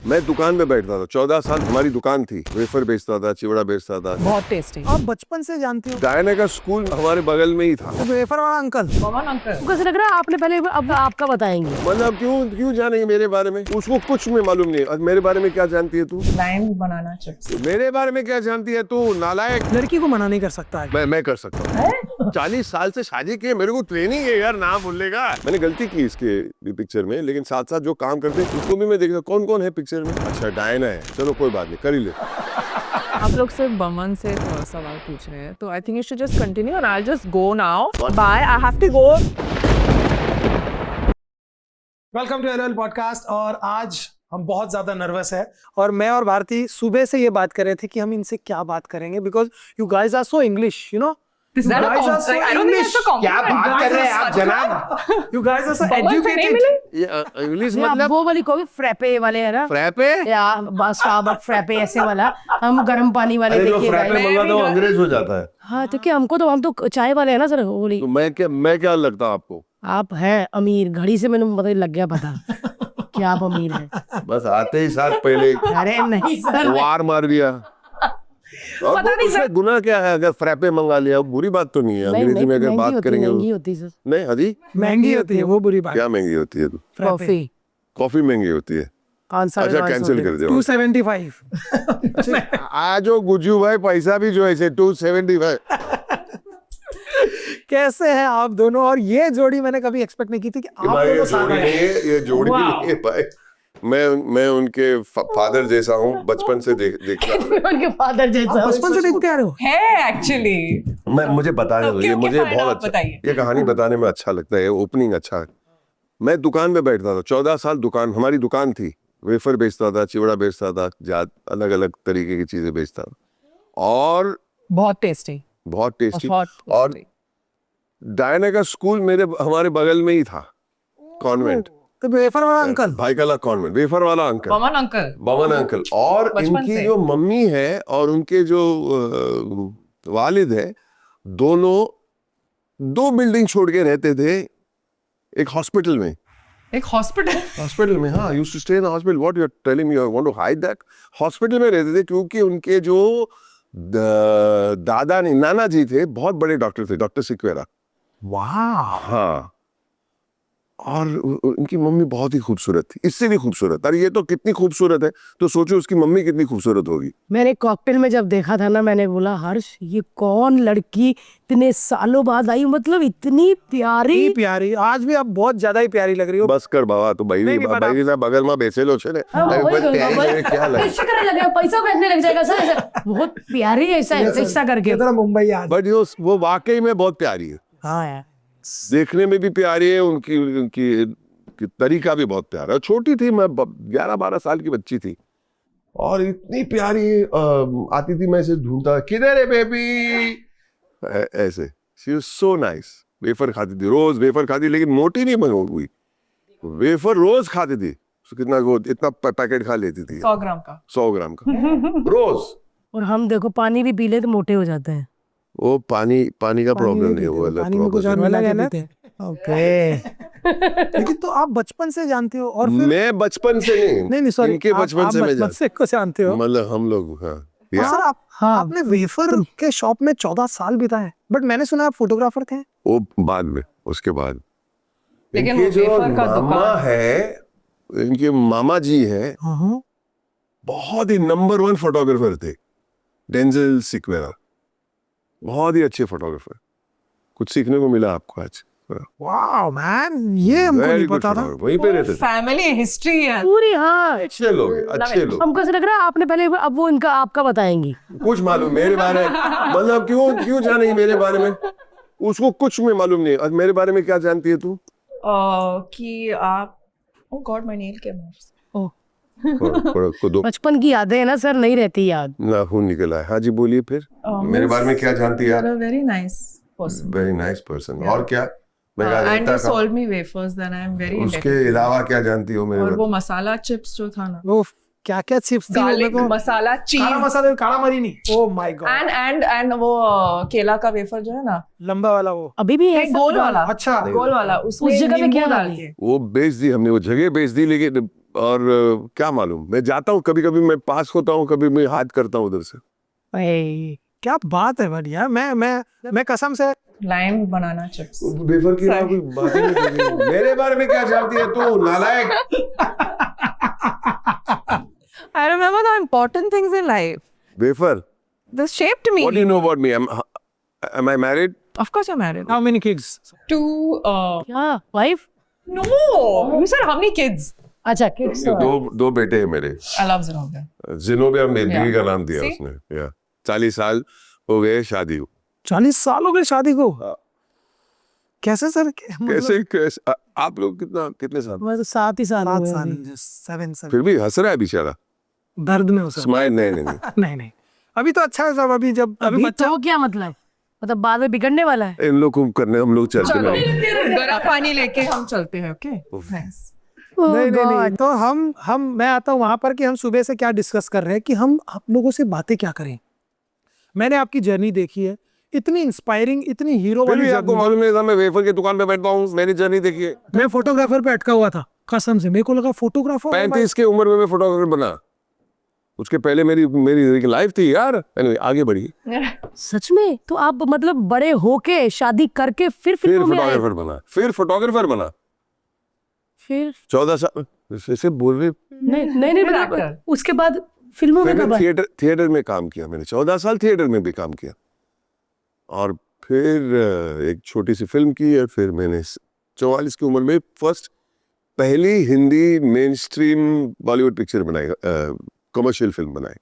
मैं दुकान में बैठता था 14 साल, हमारी दुकान थी, वेफर बेचता था, चिवड़ा बेचता था। बहुत टेस्टी। आप बचपन से जानते हो डायना का स्कूल हमारे बगल में ही था। तो वेफर वाला अंकल पवन अंकल, कैसे लग रहा है आपने पहले अब आपका बताएंगे। मतलब क्यों जानेंगे मेरे बारे में? उसको कुछ में मालूम नहीं। और मेरे बारे में क्या जानती है तू? Lime banana chips. मेरे बारे में क्या जानती है तू? नालायक। लड़की को मना नहीं कर सकता है। मैं कर सकता हूँ। 40 साल से शादी की है, मेरे को ट्रेनिंग है यार, नाम भूलेगा। मैंने गलती की इसके पिक्चर में, लेकिन साथ साथ जो काम करते हैं उसको भी मैं देखता। कौन कौन है पिक्चर में? अच्छा डायना है, चलो कोई बात नहीं, कर ही ले। आप लोग सिर्फ बमन से थोड़ा सवाल पूछ रहे हैं, तो I think you should just continue and I just go now. Bye, I have to go. Welcome to LL podcast. और आज हम बहुत ज्यादा नर्वस है और मैं और भारती सुबह से ये बात कर रहे थे कि हम इनसे क्या बात करेंगे, because you guys are so English, you know. Is that a compliment? I don't think that's a compliment. क्या बात कर रहे हैं आप जनाब? You guys are so Boman से नहीं educated. मिले? ये इंग्लिश ये आप मतलब वो वाली कहोगे फ्रैपे वाले है ना, फ्रैपे? या स्टारबक्स फ्रैपे ऐसे वाला। हम गर्म पानी वाले अरे जो देखिए फ्रैपे भाई। मंगाता हूँ अंग्रेज हो जाता है। हाँ तो क्या हमको तो हम तो चाय वाले हैं ना सर। बोली तो मैं क्या लगता हूँ आपको? आप हैं अमीर, घड़ी से मैंने मतलब लग गया पता कि आप अमीर हैं। बस आते ही साथ पहले अरे नहीं सर, वार मार दिया। और पता नहीं उसमें गुनाह क्या है? अगर फ्रैपे मंगा लिया बुरी बात तो नहीं है। नहीं अंग्रेजी में अगर महंगी बात होती, करेंगे महंगी होती सर। नहीं हजी महंगी होती है, वो बुरी बात। क्या महंगी होती है? कॉफी कॉफी महंगी होती है। 500 अच्छा कैंसिल कर दिया। 275। आज जो गुज्जू भाई पैसा भी जो ऐसे 275। कैसे हैं आप दोनों? और ये जोड़ी मैंने कभी एक्सपेक्ट नहीं की थी कि आप भाई दोनों साथ आए। ये जोड़ी भी नहीं है भाई। मैं उनके फादर जैसा हूँ, बचपन से देखता हूँ। उनके फादर जैसा। बचपन से देखते आ रहे हो? है एक्चुअली। मैं मुझे बताने दो, ये Okay, मुझे fine, बहुत आप अच्छा, बताइए। ये कहानी बताने में अच्छा लगता है, ओपनिंग अच्छा है। मैं दुकान में बैठता था 14 साल, दुकान हमारी दुकान थी, वेफर बेचता था, चिवड़ा बेचता था, अलग अलग तरीके की चीजें बेचता था और बहुत टेस्टी, बहुत टेस्टी। बहुत और tasty। डायना का स्कूल हमारे बगल में ही था, कॉन्वेंट। तो वेफर वाला अंकल भाई कला कॉन्वेंट, वेफर वाला uncle, Boman uncle. Boman uncle. और बचपन इनकी से। जो मम्मी है और उनके जो वालिद है, दोनों 2 बिल्डिंग छोड़ के रहते थे एक हॉस्पिटल में। एक हॉस्पिटल में, हाँ, used to stay in hospital. What you are telling me? You want to hide that? Hospital में रहते थे क्योंकि उनके जो दादा नहीं नाना जी थे, बहुत बड़े डॉक्टर थे, डॉक्टर सिक्वेरा। वाह। हाँ, और उनकी मम्मी बहुत ही खूबसूरत थी, इससे भी खूबसूरत। अरे ये तो कितनी खूबसूरत है, तो सोचो उसकी मम्मी कितनी खूबसूरत होगी। मैंने कॉकटेल में जब देखा था ना, मैंने बोला हर्ष ये कौन लड़की इतने सालों बाद आई, मतलब इतनी प्यारी। प्यारी, आज भी आप बहुत ज्यादा ही प्यारी लग रही हो। बस कर बाबा, तो भाई ना बगल में बेचेलो छे ने। हाँ, अरे वही बस कहूँगा, प्यारी लगे, क्या लगे? ऐसा करने लगे, पैसा फेंकने लग जाएगा सर, ऐसा बहुत प्यारी है, ऐसा करके। कितना मुंबई याद। बट वो वाकई में बहुत प्यारी है, हाँ यार, देखने में भी प्यारी है, उनकी तरीका भी बहुत प्यारा है। छोटी थी, मैं 11-12 साल की बच्ची थी और इतनी प्यारी आती थी। मैं इसे ढूंढता, किधर है बेबी, ऐसे। She was so nice. Wafer खाती थी, रोज वेफर खाती, लेकिन मोटी नहीं बन हुई। वेफर रोज खाती थी, कितना वो इतना पैकेट खा लेती थी, 100 ग्राम का 100 ग्राम का रोज। और हम देखो पानी भी पी ले तो मोटे हो जाते हैं। वो पानी का प्रॉब्लम नहीं है, वो अलग पानी में कुछ और प्रॉब्लम मिला के पीते हैं। ओके। लेकिन तो आप बचपन से जानते हो और फिर मैं बचपन से नहीं सॉरी, इनके बचपन से मैं बचपन से को जानते हो। मतलब हम लोग, हाँ और सर आप हाँ। आपने वेफर के शॉप में 14 साल बिताए, बट मैंने सुना आप फोटोग्राफर थे। वो बाद में, उसके बाद। लेकिन इनके वो जो वेफर का मामा दुकान है, इनके मामा जी है, हाँ। बहुत ही नंबर 1 फोटोग्राफर थे, डेंजल सिक्वेरा। बहुत ही अच्छे फोटोग्राफर। कुछ सीखने को मिला आपको आज। वाओ मैन, ये हमको Very नहीं good पता था। photographer, वहीं पे रहते थे। फैमिली हिस्ट्री है पूरी, हाँ। अच्छे लोग हैं, अच्छे लोग। हमको ऐसा लग रहा है आपने पहले अब वो इनका आपका बताएंगी। कुछ मालूम मेरे बारे में, मतलब क्यों जानेंगे मेरे बारे में? उसको कुछ में मालूम नहीं। और मेरे बारे में क्या जानती है तू? कि आप oh god my nail came off. को दो बचपन की यादें है ना सर, नहीं रहती याद। नाखून निकला है। हाँ जी बोलिए फिर। मेरे बारे में क्या जानती है आप? Very nice person very nice person. और क्या? मैं एंड रहता यू था। Sold me wafers, then I am very उसके अलावा क्या जानती हो मेरे और बारे वो में? मसाला चिप्स जो था ना, वो क्या क्या चिप्स थी? गार्लिक मसाला काला चीज मसाला, काला मरीनी। Oh my god. एंड वो केला का वेफर जो है ना, लंबा वाला वो। अभी भी है नहीं, गोल वाला। अच्छा। गोल वाला, उसमें उस जगह पे नींबू क्या डाल डाली? के। वो बेच दी हमने, वो जगह बेच दी, लेकिन और क्या मालूम, मैं जाता हूँ कभी कभी, मैं पास होता हूँ, कभी मैं हाथ करता हूँ उधर से। ए, क्या बात है बढ़िया। मैं कसम से Lime banana chips. वेफर की Sorry. कोई बात ही नहीं कर रही। मेरे बारे में क्या जानती है तू, नालायक? I remember the important things in life. Wafer? This shaped me. What do you know about me? Am I married? Of course, you're married. How many kids? Two. क्या wife? No. You said how many kids? अच्छा kids दो बेटे हैं मेरे। I love Zenobia. जिनोबिया मेरी बीवी का नाम दिया See? उसने। या 40 साल हो गए शादी को। 40 साल हो गए शादी को? हाँ। कैसे सर? कैसे आप लोग कितने साल? मैं तो 7 ही साल हो 7 गए साल अभी। 7 फिर भी हंस रहा है बेचारा। दर्द में हो सर। स्माइल नहीं। नहीं अभी तो अच्छा है सब। अभी जब अभी अभी बच्चा तो क्या मतलब बाद में बिगड़ने वाला है। इन लोग को करने हम लोग चलते चलो नहीं। गर्म पानी लेके हम चलते हैं, ओके? Nice. नहीं तो हम मैं आता हूँ वहां पर कि हम सुबह से क्या डिस्कस कर रहे हैं कि हम आप लोगों से बातें क्या करें। मैंने आपकी जर्नी देखी है, इतनी इंस्पायरिंग, इतनी हीरो फिर वाली भी आपको जर्नी। मालूम नहीं था मैं वेफर की दुकान पे बैठता हूँ, मेरी जर्नी देखिए। मैं फोटोग्राफर पे अटका हुआ था कसम से। मेरे को लगा फोटोग्राफर 35 की उम्र में मैं फोटोग्राफर बना। उसके पहले मेरी लाइफ थी यार। Anyway, आगे बढ़ी। सच में? तो आप मतलब बड़े होके शादी करके फिर फिर फिल्मों में आए? फोटोग्राफर बना। फिर 14 साल ऐसे बोल रहे। नहीं मतलब actor. उसके बाद फिल्मों में फिर कब मैं आए? थिएटर में काम किया मैंने। 14 साल थिएटर में भी काम किया, और फिर एक छोटी सी फिल्म की, और फिर मैंने 44 की उम्र में पहली Hindi main stream Bollywood picture बनाई, कमर्शियल फिल्म बनाई।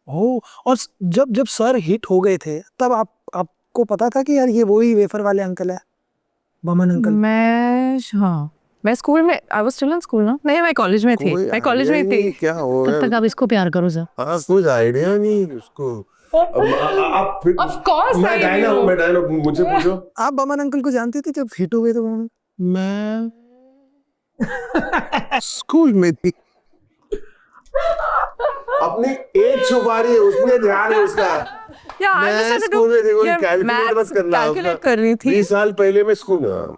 और जब सर हिट हो गए थे तब आपको पता था कि यार ये वही वेफर वाले अंकल है, बमन अंकल? मैं स्कूल में, I was still in school ना? नहीं, मैं कॉलेज में थी। मैं कॉलेज में थी। क्या हो तब तक आप इसको प्यार करो सर। हाँ, कुछ आइडिया नहीं उसको। आप फिर Of course I knew. मैं डायना मुझे पूछो। आप बमन अंकल को जानते थे जब हिट हो गए? तो मैं स्कूल में थी। अपनी एज छुपा रही है, उसमें ध्यान है उसका। Yeah, I just had to do. School में देखो, ये कैलकुलेट मत maths करना। calculate कर रही थी। 20 साल पहले मैं स्कूल में।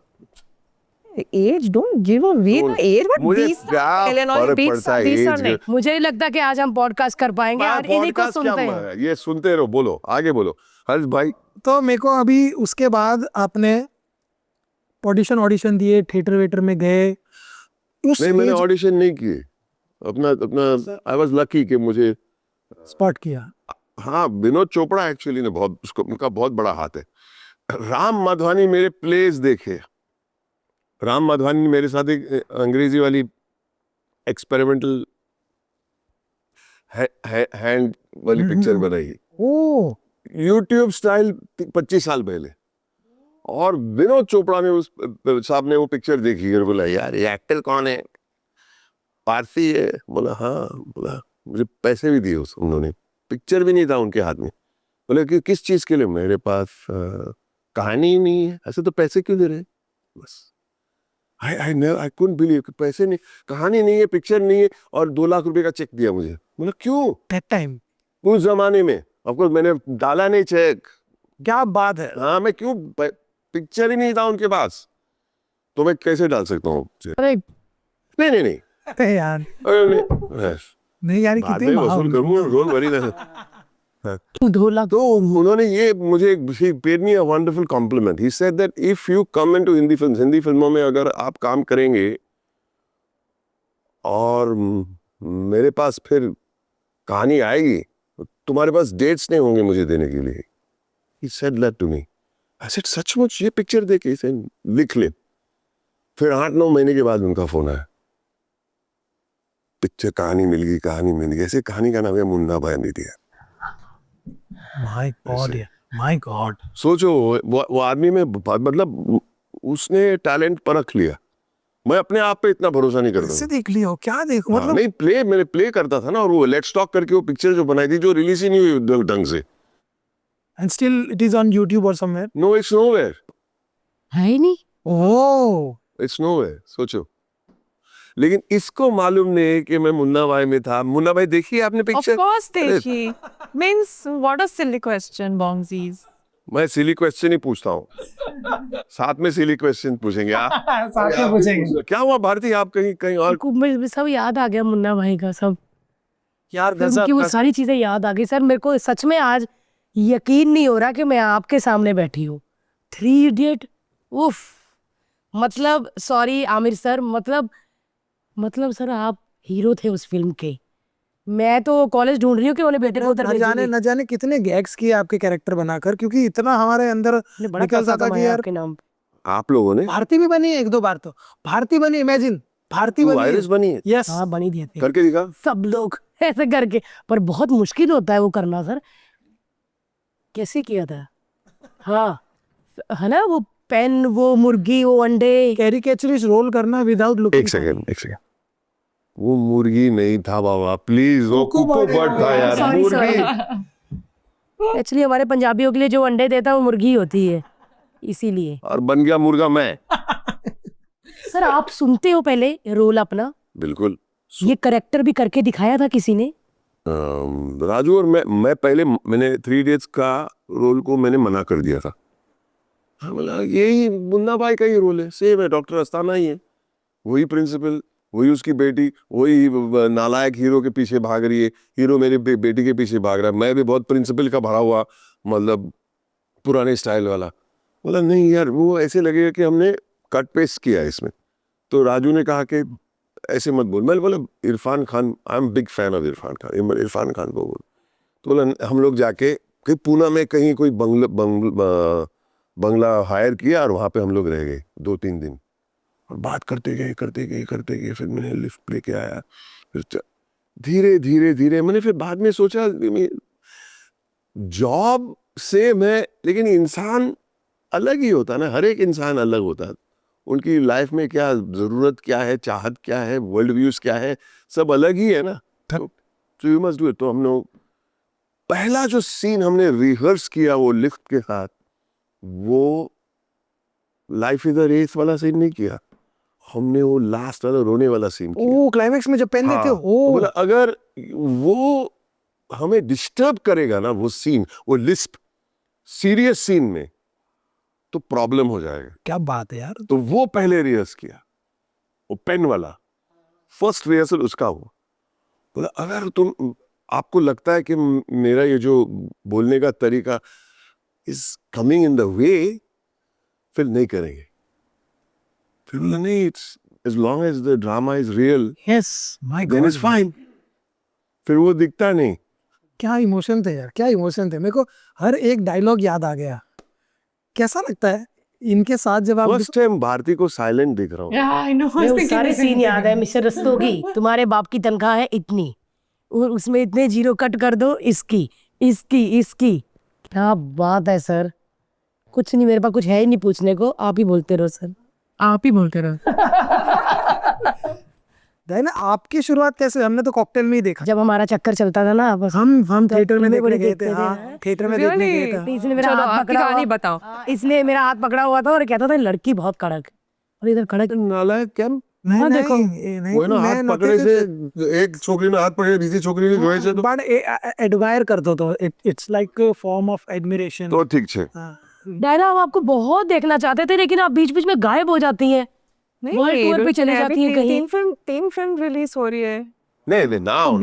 Age, don't give away the age. But मुझे 20 साल क्या पहले ना, फर्क 20 पड़ता है 20 साल age नहीं। का? मुझे नहीं लगता कि आज हम पॉडकास्ट कर पाएंगे और इन्हीं को पॉडकास्ट सुनते क्या हैं। ये सुनते रहो, बोलो आगे बोलो हर्ष भाई। तो मेरे को अभी उसके बाद आपने ऑडिशन दिए, थिएटर वेटर में गए। उस नहीं, मैंने ऑडिशन नहीं किए। अपना आई वाज लकी कि मुझे स्पॉट किया। हाँ, विनोद चोपड़ा एक्चुअली ने उनका बहुत बड़ा हाथ है। राम माधवानी मेरे प्लेस देखे। राम माधवानी ने मेरे साथ एक अंग्रेजी वाली एक्सपेरिमेंटल हैंड वाली पिक्चर बनाई, ओ यूट्यूब स्टाइल, 25 साल पहले। और विनोद चोपड़ा ने उस साहब ने वो पिक्चर देखी और बोला यार ये एक्टर कौन है, पारसी है? बोला हाँ। बोला मुझे पैसे भी दिए उन्होंने, पिक्चर भी नहीं था उनके हाथ में। बोले कि किस चीज के लिए? मेरे पास कहानी ही नहीं है। ऐसे तो पैसे क्यों दे रहे? बस आई कुडंट बिलीव कि पैसे नहीं, कहानी नहीं है, पिक्चर नहीं है, और 2 लाख रुपए का चेक दिया मुझे। बोला क्यों? दैट टाइम उस जमाने में ऑफकोर्स मैंने डाला नहीं चेक। क्या बात है। हाँ, मैं क्यों, पिक्चर ही नहीं था उनके पास, तो मैं कैसे डाल सकता हूँ चेक? अरे नहीं अरे यार नहीं यार, बाद कितनी में वसूल करूंगा, डोंट वरी। 2 लाख। तो उन्होंने ये मुझे paid me a wonderful compliment. He said that if you come into Hindi फिल्मों में अगर आप काम करेंगे और मेरे पास फिर कहानी आएगी, तुम्हारे पास डेट्स नहीं होंगे मुझे देने के लिए। He said that to me. I said सचमुच? ये पिक्चर देख के लिख ले। फिर 8-9 महीने के बाद उनका फोन आया, पिक्चर कहानी मिल गई। ऐसे कहानी का नाम है मुन्ना भाई निधिया। माय गॉड सोचो वो आदमी में मतलब उसने टैलेंट परख लिया। मैं अपने आप पे इतना भरोसा नहीं करता। कैसे देख लिया? क्या देखो हाँ, मतलब नहीं मैंने प्ले करता था ना, और वो लेट्स टॉक करके वो पिक्चर जो बनाई थी, जो रिलीज ही नहीं हुई ढंग से। And still it is on YouTube और समवेयर? No, it's nowhere. है ही नहीं। Oh it's nowhere. सोचो, लेकिन इसको मालूम नहीं कि मैं मुन्ना भाई में था। मुन्ना भाई देखिए आपने Of पिक्चर? course देखी। Means what a silly question, Bongsies. मैं सिली क्वेश्चन ही पूछता हूँ, साथ में सिली क्वेश्चन पूछेंगे आप। साथ में पूछेंगे। क्या हुआ भारती, आप कहीं कहीं और? मुझे सब याद आ गया, मुन्ना भाई का सब, यार फिल्म की वो सारी चीजें याद आ गई सर। मेरे को सच में आज यकीन नहीं हो रहा कि मैं आपके सामने बैठी हूँ। 3 इडियट, उफ, मतलब सॉरी आमिर सर, मतलब सर आप हीरो थे उस फिल्म के। मैं तो कॉलेज ढूंढ रही हूँ कि उन्हें बेटे को उधर न जाने कितने गैग्स किए आपके कैरेक्टर बनाकर, क्योंकि इतना हमारे अंदर बड़ा निकलता पैसा था कि कमाया यार आपके नाम पे। आप लोगों ने? भारती भी बनी है 1-2 बार, तो भारती बनी, इमेजिन भारती बनी वायरस बनी है, यस। हाँ बनी दिए थे करके दिखा। सब लोग ऐसे करके, पर बहुत मुश्किल होता है वो करना सर। कैसे किया था? हाँ है ना, वो पेन, वो मुर्गी, वो अंडे, कैरिकेचरिस्ट रोल करना विदाउट लुकिंग। एक सेकंड, वो मुर्गी नहीं था बाबा, प्लीज, वो कुकू बर्ड था यार। Sorry, मुर्गी एक्चुअली हमारे पंजाबियों के लिए जो अंडे देता है वो मुर्गी होती है, इसीलिए। और बन गया मुर्गा मैं। सर आप सुनते हो पहले रोल अपना? बिल्कुल। ये करेक्टर भी करके दिखाया था किसी ने? राजू और मैं पहले मैंने 3 इडियट्स का रोल को मैंने मना कर दिया था। हाँ, बोला यही मुन्ना भाई का ही रोल है, सेम है, डॉक्टर अस्थाना ही है, वही प्रिंसिपल, वही उसकी बेटी, वही नालायक हीरो के पीछे भाग रही है, हीरो मेरी बेटी के पीछे भाग रहा है, मैं भी बहुत प्रिंसिपल का भरा हुआ, मतलब पुराने स्टाइल वाला। बोला नहीं यार, वो ऐसे लगेगा कि हमने कट पेस्ट किया है इसमें। तो राजू ने कहा कि ऐसे मत बोल। मैं बोला Irfan Khan, I am big fan of Irfan Khan, Irfan Khan को बोल। तो बोला हम लोग जाके कहीं पूना में कहीं कोई बंगला हायर किया और वहाँ पे हम लोग रह गए 2-3 दिन, और बात करते गए। फिर मैंने लिफ्ट लेके आया, फिर धीरे मैंने फिर बाद में सोचा जॉब से मैं, लेकिन इंसान अलग ही होता है ना, हर एक इंसान अलग होता है, उनकी लाइफ में क्या जरूरत क्या है, चाहत क्या है, वर्ल्ड व्यूज क्या है, सब अलग ही है ना। तो यू मस्ट डू इट। तो हम लोग पहला जो सीन हमने रिहर्स किया वो लिफ्ट के साथ, वो लाइफ इज अ रेस वाला सीन नहीं किया हमने, वो लास्ट वाला रोने वाला सीन किया। ओ क्लाइमेक्स में जब पेन देते हो। तो बोला अगर वो हमें डिस्टर्ब करेगा ना वो सीन, वो लिस्प सीरियस सीन में, तो प्रॉब्लम हो जाएगा। क्या बात है यार। तो वो पहले रिहर्स किया, वो पेन वाला फर्स्ट रिहर्सल उसका हुआ। बोला अगर तुम, आपको लगता है कि मेरा ये जो बोलने का तरीका is coming in the way, फिर नहीं करेंगे। फिर बोला नहीं, it's as long as the drama is real, yes my then God. it's fine। फिर वो दिखता नहीं। क्या इमोशन थे यार, क्या इमोशन थे। मेरे को हर एक डायलॉग याद आ गया। कैसा लगता है इनके साथ जब आप फर्स्ट टाइम भारती को साइलेंट दिख रहा हूँ। Yeah, I know. I मैं was वो thinking सारे the same सीन याद thing. है मिस्टर रस्तोगी, तुम्हारे बाप की तनख्वाह है इतनी और उसमें इतने जीरो कट कर दो, इसकी। क्या बात है सर, कुछ नहीं, मेरे पास कुछ है ही नहीं पूछने को, आप ही बोलते रहो सर। आप ही बोलते रहो। ना, आपकी शुरुआत कैसे? हमने तो कॉकटेल में ही देखा। जब हमारा चक्कर चलता था ना, बस हम थिएटर में फिल्में बड़ी देखने गए देखते थे। थे हाँ, ना। थिएटर में देखने Really? गए थे। इसने मेरा चलो हाथ आपकी पकड़ा कहानी हुआ, बताओ। इसलिए मेरा हाथ पकड़ा हुआ था और कहता था लड़की बहुत कड़क, और इधर कड़क। नालायक क्या? नहीं, हाँ, देखो। नहीं, वो ना मैं हाथ notice पकड़े से, एक छोकरी ने हाथ पकड़े, दूसरी छोकरी ने जोए से, तो बट एडमायर करते तो it's like form of admiration. तो ठीक है। डायना, हम आपको बहुत देखना चाहते थे, लेकिन आप बीच बीच में गायब हो जाती हैं, वर्ल्ड टूर पे चले जाती हैं कहीं। तीन फिल्म रिलीज हो रही है। नहीं नाउ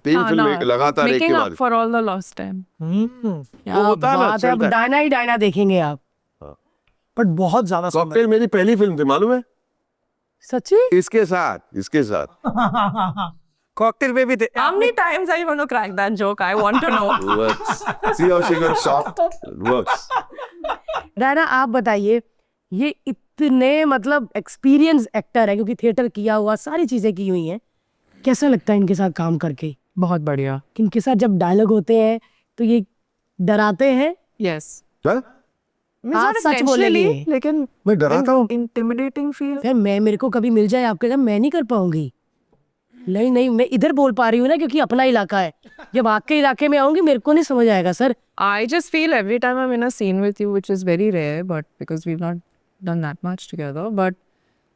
तीन फिल्में लगातार एक के Making up बाद। for all the lost time. क्या होता है ना, बात है, अब चलता है। डायना ही डायना देखेंगे आप। बट बहुत ज्यादा सुंदर। कॉकटेल मेरी पहली फिल्म थी, मालूम है? सच्ची? इसके साथ कॉकटेल में भी थे। How many times are you going to crack that joke? I want to know. works, see how she got shocked, it works। Diana आप बताइए, ये इतने मतलब एक्सपीरियंस एक्टर है, क्योंकि थिएटर किया हुआ, सारी चीजें की हुई हैं, कैसा लगता है इनके साथ काम करके? बहुत बढ़िया। इनके साथ जब डायलॉग होते हैं तो ये डराते हैं? Yes. क्या? आप सच बोलेंगे, लेकिन मैं डराता हूँ? intimidating feel. फिर मेरे को कभी मिल जाए आपके साथ, मैं नहीं कर पाऊंगी। नहीं, मैं इधर बोल पा रही हूँ ना, क्योंकि अपना इलाका है। जब आपके इलाके में आऊंगी मेरे को नहीं समझ आएगा sir. I just feel every time I'm in a scene with you, which is very rare, but because we've not done that much together, but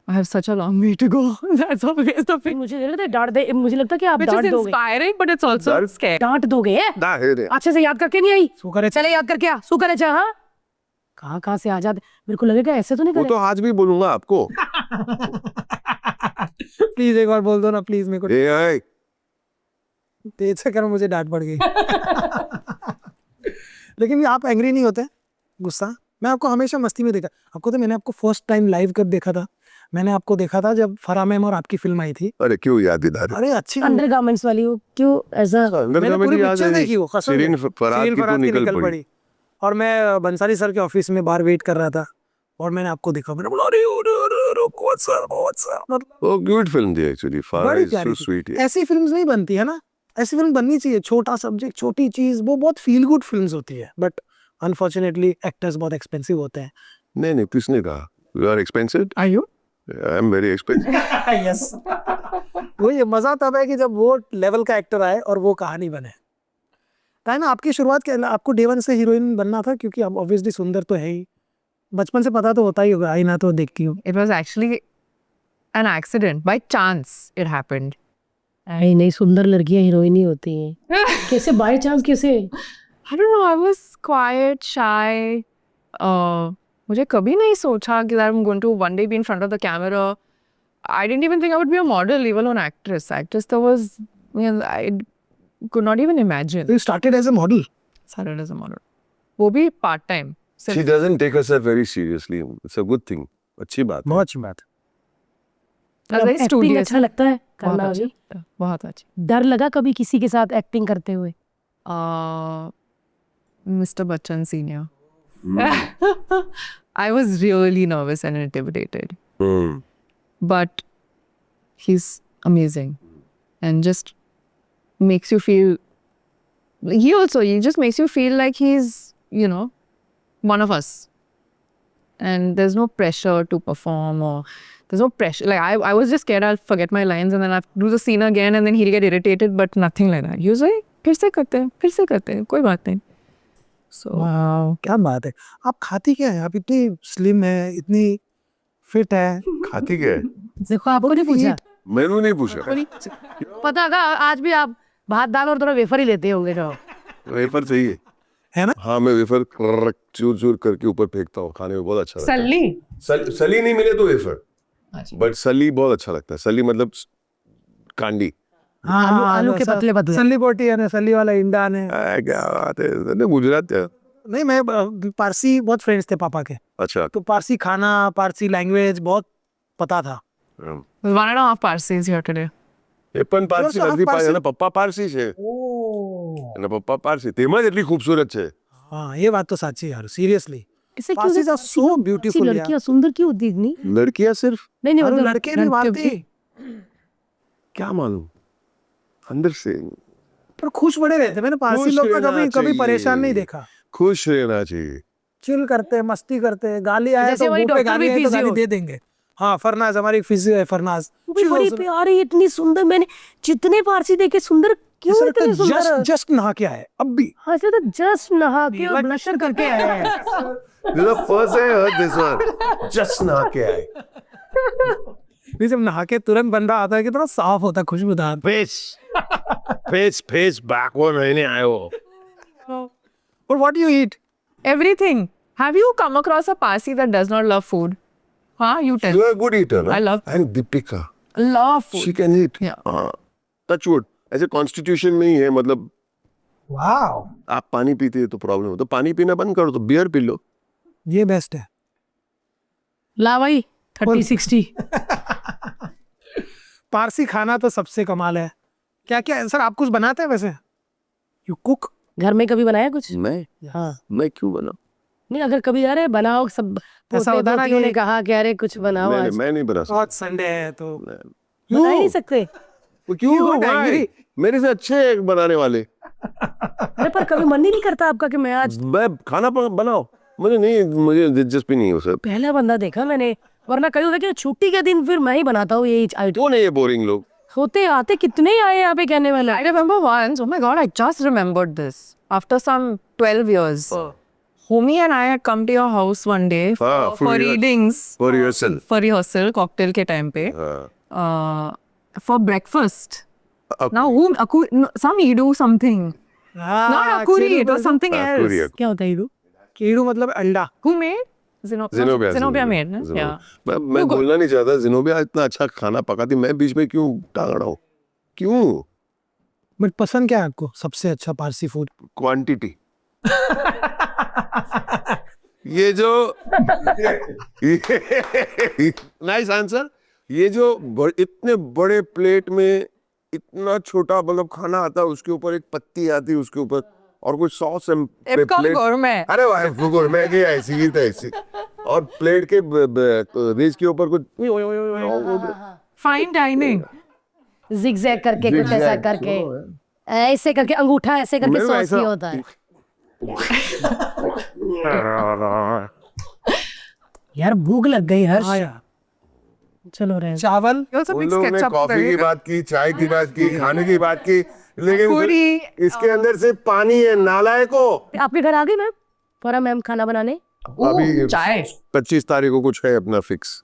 I have such a long way to go. That's always the thing. मुझे लगता है डांट दे, मुझे लगता है कि आप Which डांट is दोगे। inspiring, but it's also Dar- scary. डांट दोगे हैं? ना है रे। अच्छे से याद करके नहीं आई? शुक्र है। चले याद करके आ, शुक्र है। हाँ कहाँ से आ जाते, मेरे को लगेगा ऐसे तो नहीं वो करे। तो आज भी बोलूंगा आपको। प्लीज एक बार बोल दो ना प्लीज, मेरे को ए आई तेज से करो, मुझे डांट पड़ गई। लेकिन आप एंग्री नहीं होते, गुस्सा? मैं आपको हमेशा मस्ती में देखा। आपको तो मैंने आपको फर्स्ट टाइम लाइव कब देखा था? मैंने आपको देखा था जब फराह मैम और आपकी फिल्म आई थी। अरे क्यों याद दिला रहे अरे अच्छी अंडरगारमेंट्स वाली हो, क्यों ऐसा? मैंने पूरी पिक्चर देखी वो, कसम से। सीरीन फराद सीरीन की तो फराद की निकल पड़ी। और मैं बंसाली सर के ऑफिस में बाहर वेट कर रहा था और मैंने आपको देखा, मैंने बोला अरे मतलब वो क्यूट फिल्म थी एक्चुअली। फराद बड़ी इज प्यारी सो थी। स्वीट। ऐसी फिल्म्स नहीं बनती है ना, ऐसी फिल्म बननी चाहिए। छोटा सब्जेक्ट, छोटी चीज, वो बहुत फील गुड फिल्म्स होती है। बट अनफॉर्चुनेटली एक्टर्स बहुत एक्सपेंसिव होते हैं। नहीं नहीं, किसने कहा? You are expensive? Are you? I am very expensive. Yes. वो ये मजा तब है कि जब वो लेवल का एक्टर आए और वो कहानी बने। है ना, आपकी शुरुआत क्या, आपको डे वन से हीरोइन बनना था? क्योंकि आप ऑब्वियसली सुंदर तो है ही, बचपन से पता तो होता ही होगा, आई ना तो देखती हूँ। It was actually an accident. By chance, it happened. आई नहीं, सुंदर लड़कियां हीरोइन ही होती हैं। कैसे बाय चांस कैसे? I don't know. I was quiet, shy. मुझे कभी नहीं सोचा कि that I'm going to one day be in front of the camera. I didn't even think I would be a model, let alone actress. Actress, there was, I could not even imagine. You started as a model. Started as a model. वो भी part time. She doesn't take herself very seriously. It's a good thing. अच्छी बात है। बहुत अच्छी बात। Very acting studious. अच्छा लगता है बहुत करना अच्छा अभी? लगता है, बहुत अच्छा। डर लगा कभी किसी के साथ एक्टिंग करते हुए? Mr. Bachchan Senior. I was really nervous and intimidated. But he's amazing and just makes you feel, he just makes you feel like he's, one of us. And there's no pressure to perform, or there's no pressure. Like I was just scared I'll forget my lines and then I'll do the scene again and then he'll get irritated, but nothing like that. He was like, फिर से करते हैं, कोई बात नहीं. So, वाह, क्या बात है। आप खाती क्या है? आप इतनी स्लिम है, इतनी फिट है। खाती क्या है? देखो आपको नहीं पूछा, मैंने नहीं पूछा। पता होगा आज भी आप भात दाल और थोड़ा वेफर ही लेते होंगे जो। वेफर सही है ना? हाँ, मैं वेफर चूर चूर करके ऊपर फेंकता हूँ, खाने में बहुत अच्छा लगता है। सल्ली. सली नहीं मिले तो वेफर, अच्छा. बट सली बहुत अच्छा लगता है। सली मतलब कांडी। आलू के पतले पतले। सल्ली बोटी है ना, सल्ली वाला इंडा ने। क्या बात है, गुजरात है। नहीं, मैं पारसी बहुत फ्रेंड्स थे पापा के, अच्छा। तो पारसी खाना, पारसी लैंग्वेज बहुत पता था। One and a half Parsis here today. એ પણ પારસી You're also નથી, half Parsi? એના પપ્પા પારસી છે, એના પપ્પા પારસી, તેમાં જ એટલી खूबसूरत છે। हाँ, ये बात तो सच्ची है यार, सीरियसली। इसे क्यों Parsis are so beautiful यार। लड़कियां सुंदर क्यों होती इतनी? लड़कियां सिर्फ नहीं नहीं और मतलब लड़के भी मारते, क्या मालूम अंदर से पर खुश बड़े रहते। मैंने पारसी खुश लोग का रहना कभी कभी चाहिए। परेशान नहीं देखा। खुश रहना चाहिए। चिल करते, मस्ती करते, गाली आए जैसे तो हमारी मुंह पे डॉक्टर गाली भी आए तो गाली physio। दे देंगे। हाँ, फरनाज हमारी फिजियो है, फरनाज। वो भी बड़ी प्यारी, इतनी सुंदर। मैंने जितने पारसी देखे सुंदर, क्यों इतने सुंदर? जस्ट नहा के आए अब भी। हाँ तो जस्ट नहा के और ब्लशर करके आए हैं। This is the first I heard this one. Just नहा के आए। नहीं, जब नहा के तुरंत बंदा आता है कितना साफ होता है, खुशबूदार। फेस बैकवर्ड रहने आए हो। और what you eat? Everything. Have you come across a Parsi that does not love food? Huh? You tell. You are a good eater, I love- And Deepika, Love food. she can eat. Yeah. Touch wood. ऐसे constitution में ही है, मतलब wow, आप पानी पीते हो तो problem हो तो पानी पीना बंद करो, तो बियर पी लो। ये बेस्ट है। ला भाई 30-60। पारसी खाना तो सबसे कमाल है। क्या क्या सर आप कुछ बनाते हैं वैसे? You cook? घर में कभी बनाया कुछ? मैं क्यों बनाऊं? नहीं, अगर कभी अरे बनाओ, सब ऐसा होता है ना पोतियों ने कि- कहा कि अरे कुछ बनाओ आज, मैं नहीं बना सकता। आज संडे है तो बना ही नहीं सकते। वो क्यों? You got Why? angry? मेरे से अच्छे हैं बनाने वाले। अरे पर कभी मन ही नहीं करता आपका कि मैं आज? मैं खाना बनाओ, मुझे दिलचस्पी नहीं है उसे। पहला बंदा देखा मैंने, वरना कहीं होता है कि छुट्टी के दिन फिर मैं ही बनाता हूँ ये आइटम। कौन है ये बोरिंग लोग? होते आते कितने ही आए यहाँ पे कहने वाले। I remember once, oh my god, I just remembered this. After some 12 years, Homie and I had come to your house one day for for your- readings, For yourself. for rehearsal, cocktail के time पे, for breakfast. Now some Edu something. Not Akuri, it was something else. Akuri, क्या होता है ये? कीड़ू मतलब अंडा। Who made? Zenobia made, na? Yeah. मैं बोलना नहीं चाहता, जिनोबिया इतना अच्छा खाना पकाती, मैं बीच में क्यों टांग रहा हूँ, क्यों? बट पसंद क्या है आपको सबसे अच्छा पारसी फूड? क्वांटिटी। ये जो नाइस आंसर। ये जो इतने बड़े प्लेट में इतना छोटा मतलब खाना आता है, उसके ऊपर एक पत्ती आती है, उसके ऊपर और कुछ सॉस It's called gourmet. अरे वाह फुगुर मैं की ऐसी ही तो ऐसी, और प्लेट के रेज के ऊपर कुछ Fine dining. जिगजैग करके कुछ ऐसा करके, ऐसे करके अंगूठा ऐसे करके मेरे को सॉस ऐसा- की होता है। यार भूख लग गई हर्ष। हाँ यार, चलो रहे। चावल। You also उन mix लोगों ने ketchup. कॉफी की बात की, चाय की बात की, खाने की बात की, लेकिन पूरी, इसके अंदर से पानी है, नालायको। आपके घर आ गई मैम? फौरा मैम खाना बनाने? अभी चाय. 25 तारीख को कुछ है अपना फिक्स।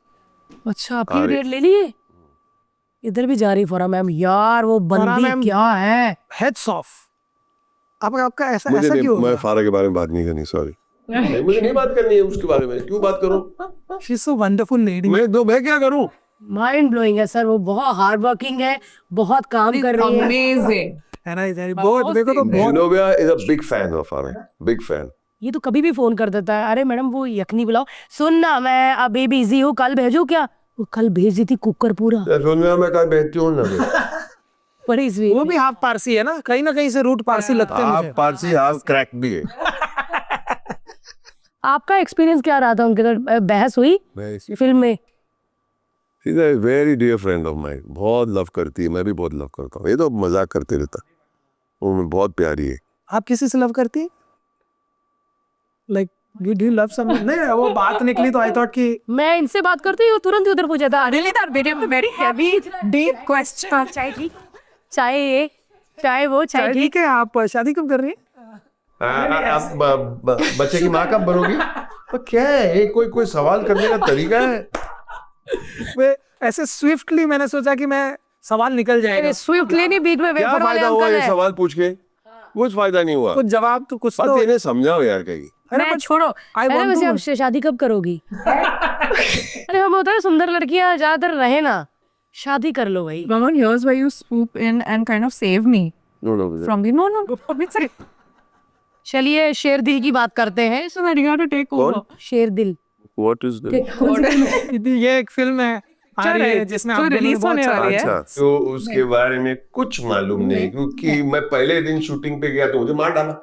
अच्छा आपकी डेट ले लिए? इधर भी जा रही फौरा मैम। यार वो बंदी मैम- क्या है? Heads of. आपका ऐसा मुझे ऐसा नहीं, क्यों मैं होगा? फारा के बारे में बात नहीं करनी, सॉरी। मुझे नहीं बात करनी है उसके बारे में, क्यों बात करूं? She is so wonderful lady. मैं क्या करूं? माइंड ब्लोइंग है सर, वो बहुत हार्ड वर्किंग है, बहुत काम कर रही है। Amazing. है ना इधर बहुत, मेरे को तो बहुत। Zenobia is a big fan of Farah, big fan. ये तो कभी भी फोन कर देता है, अरे मैडम वो यखनी बुलाओ। सुन ना मैं अभी बिजी हूँ, कल भेजू क्या? वो कल भेज दी थी कुकर पूरा। सुनिए मैं कल भेजती हूँ ना। बड़ी स्वीट। वो भी हाफ पारसी है ना, कहीं ना कहीं से रूट पारसी लगते हैं मुझे। आप पारसी हाफ क्रैक भी है। आपका एक्सपीरियंस क्या रहा था उनके साथ? बहस हुई फिल्म में? She is a very dear friend of mine, बहुत लव करती है, मैं भी बहुत लव करता हूँ। ये तो मजाक करते रहता, वो बहुत प्यारी है। आप किसी से लव करती हैं? Like you do love someone? नहीं वो बात निकली तो आई थॉट कि मैं इनसे बात करती हूँ तुरंत ही उधर पूछा था। Really, that very heavy, deep question. चाय ठीक, चाय ये, चाय वो, चाय ठीक। ठीक है, आप शादी कब कर रही हैं? आप बच्चे की माँ कब बनोगी? तो क्या है ये, कोई सवाल करने का तरीका है? वे ऐसे स्विफ्टली मैंने सोचा कि मैं सवाल निकल जाएगा, स्विफ्ट लेनी बीच में क्या वेफर वाले फायदा हुआ अंकल ये है। सवाल पूछ के? कुछ फायदा नहीं हुआ। कुछ जवाब तो कुछ बस तो। इन्हें समझाओ यार कहीं। मैं छोड़ो। I अरे want वैसे to- अब शादी कब करोगी? अरे हम होता है सुंदर लड़कियां ज्यादातर रहे ना, शादी कर लो भाई। Raman, here's where you swoop in and kind of save me No. from the no. It's like, चलिए शेर दिल की बात करते हैं। so that you have to take over. शेर दिल What is that? ये एक फिल्म है आ रही है जिसमें जो आप दोनों ने release बहुत होने सारा- वाली है। अच्छा, तो उसके बारे में कुछ मालूम नहीं, क्योंकि मैं पहले दिन शूटिंग पे गया तो मुझे मार डाला।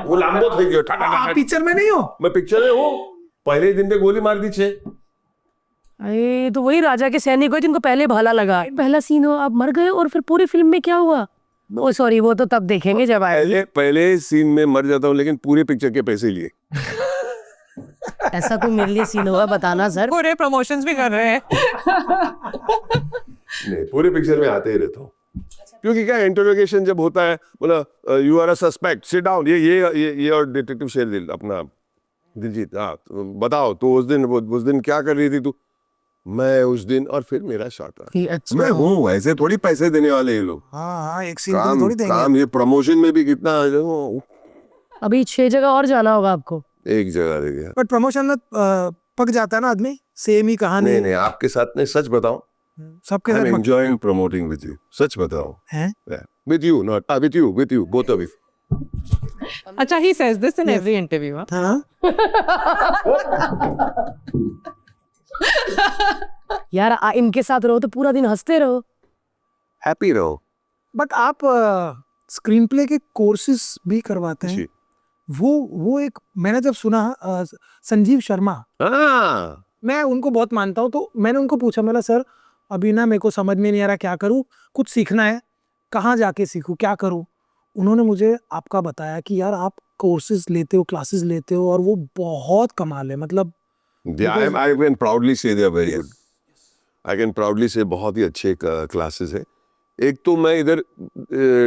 वो लांबो थे गयो, आप पिक्चर में नहीं हो? मैं पिक्चर में हूँ, पहले दिन पे गोली मार दी 6। अरे तो वही राजा के सैनिक हुए जिनको पहले भाला लगा। पहला सीन हो आप मर गए और फिर पूरी फिल्म में क्या हुआ? ओ सॉरी, वो तो तब देखेंगे जब आए। पहले सीन में मर जाता हूँ, लेकिन पूरे पिक्चर के पैसे लिए। ऐसा कोई मेरे लिए सीन हुआ बताना सर। पूरे promotions भी कर रहे हैं। नहीं, पूरे पिक्चर में आते ही रहता हूँ, क्योंकि क्या इंटरोगेशन जब होता है, बोला you are a suspect, sit down, ये और डिटेक्टिव शेरदिल अपना दिलजीत, हाँ तो बताओ तो उस दिन क्या कर रही थी तू? मैं उस दिन, और फिर मेरा शॉट रहा। मैं हूँ, ऐसे थोड़ी पैसे देने वाले ये लोग। हाँ एक सीन काम थोड़ी देंगे। काम ये प्रमोशन में भी कितना अभी 6 जगह और जाना होगा आपको। एक जगह रह गया। बट प्रमोशन में पक जाता है ना आदमी, सेम ही कहानी नहीं आपके साथ नहीं, सच बताओ, सबके आई एम साथ एंजॉयिंग प्रमोटिंग विद यू, सच बताओ। हैं? With you, not with you, both of you. अच्छा, he says this in every interview. Huh? हाँ यार इनके साथ रहो तो पूरा दिन हंसते रहो। हैप्पी रहो। बट आप स्क्रीन प्ले के कोर्सेज भी करवाते हैं? जी। वो एक मैंने जब सुना संजीव शर्मा, हाँ, मैं उनको बहुत मानता हूँ, तो मैंने उनको पूछा, मेरा सर अभी ना मेरे को समझ में नहीं आ रहा क्या करूँ, कुछ सीखना है, कहाँ जाके सीखूँ, क्या करूँ? उन्होंने मुझे आपका बताया कि यार आप कोर्सेज लेते हो, क्लासेस लेते हो, और वो बहुत कमाल है। मतलब I can proudly say they are very good. I can proudly say बहुत ही अच्छे क्लासेस है। एक तो मैं इधर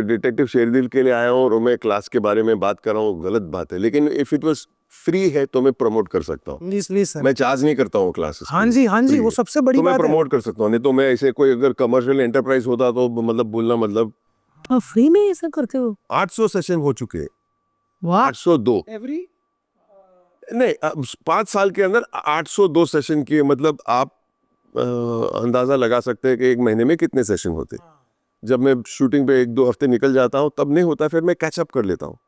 डिटेक्टिव शेरदिल के लिए आया हूँ और मैं क्लास के बारे में बात कर रहा हूँ, गलत बात है, लेकिन इफ इट वाज फ्री है तो मैं प्रमोट कर सकता हूँ। Please sir. मैं चार्ज नहीं करता हूँ क्लासेस। हाँ जी, वो सबसे बड़ी तो मैं बात है। प्रमोट कर सकता हूँ, नहीं तो मैं ऐसे कोई अगर कमर्शियल एंटरप्राइज होता तो मतलब बोलना मतलब। आप फ्री में ऐसा करते हो? 800 सेशन हो चुके हैं। वाह 802 एवरी नहीं 5 साल के अंदर 802 सेशन किए, मतलब आप अंदाजा लगा सकते हैं कि एक महीने में कितने सेशन होते। जब मैं शूटिंग पे 1-2 हफ्ते निकल जाता हूँ तब नहीं होता, फिर मैं कैचअप कर लेता हूँ।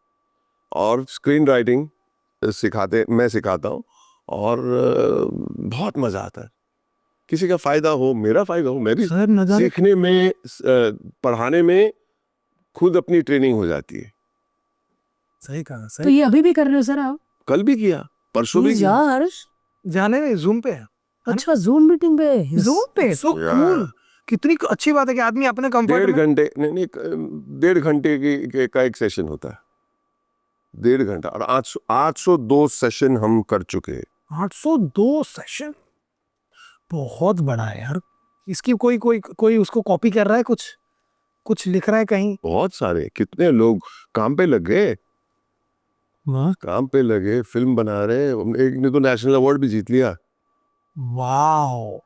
और स्क्रीन राइटिंग मैं सिखाता हूँ और बहुत मज़ा आता है। किसी का फ़ायदा हो, मेरा फ़ायदा हो, मैं भी सर नजारे सीखने में पढ़ाने में खुद अपनी ट्रेनिंग हो जाती है। सही कहा तो सही ये अभी भी कर रहे हो सर आप? कल भी किया, परसों भी प्लीज किया। यार। जाने नहीं जूम पे है अच्छा जूम मीटिंग पे जूम पे सो Yeah. कूल कितनी अच्छी बात है कि आदमी अपने कंफर्ट 1.5 में घंटे नहीं 1.5 घंटे का एक सेशन होता है, 1.5 घंटा। और 802 सेशन हम कर चुके हैं। 802 सेशन बहुत बड़ा है यार। इसकी कोई कोई कोई उसको कॉपी कर रहा है, कुछ कुछ लिख रहा है कहीं? बहुत सारे, कितने लोग काम पे लग गए, काम पे लगे, फिल्म बना रहे। एक ने तो नेशनल अवार्ड भी जीत लिया। वाओ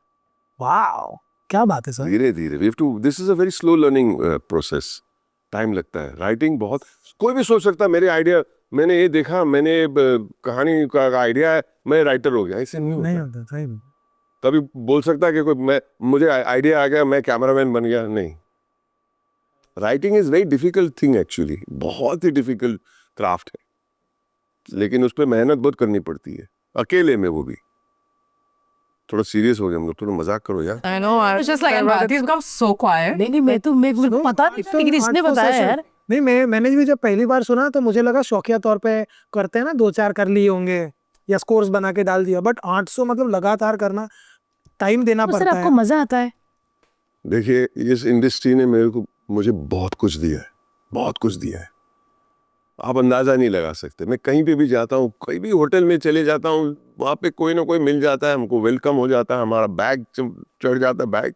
वाओ क्या बात है सर। धीरे धीरे we have to, this is a very slow learning process, time लगता है। राइटिंग बहुत, कोई भी सोच सकता है मेरे आइडिया, मैंने ये देखा, मैंने कहानी का आइडिया है, मैं राइटर हो गया, ऐसे नहीं नहीं होता। होता सही में। कभी बोल सकता है कि कोई मुझे आइडिया आ गया, मैं कैमरामैन बन गया, नहीं। Writing is very difficult thing actually, बहुत ही डिफिकल्ट क्राफ्ट है, लेकिन उस पर मेहनत बहुत करनी पड़ती है, अकेले में, वो भी। थोड़ा सीरियस हो गया हम लोग, थोड़ा मजाक करो यार। I know. I was just like, and Bharti has become so quiet. नहीं नहीं, मैं तो मेरे को पता नहीं था, लेकिन इसने 800 बताया सेशन। यार। नहीं मैंने भी जब पहली बार सुना तो मुझे लगा शौकिया तौर पे करते हैं ना, 2-4 कर लिए होंगे या स्कोर्स बना के डाल दिया, बट 800 मतलब लगातार करना, टाइम देना तो सर पड़ता आपको है। मजा आता है? देखिए, इस इंडस्ट्री ने मुझे बहुत कुछ दिया है, बहुत कुछ दिया है, आप अंदाजा नहीं लगा सकते। मैं कहीं पे भी जाता हूँ, कहीं भी होटल में चले जाता हूँ, वहाँ पे कोई ना कोई मिल जाता है, हमको वेलकम हो जाता है, हमारा बैग चढ़ जाता है, bag,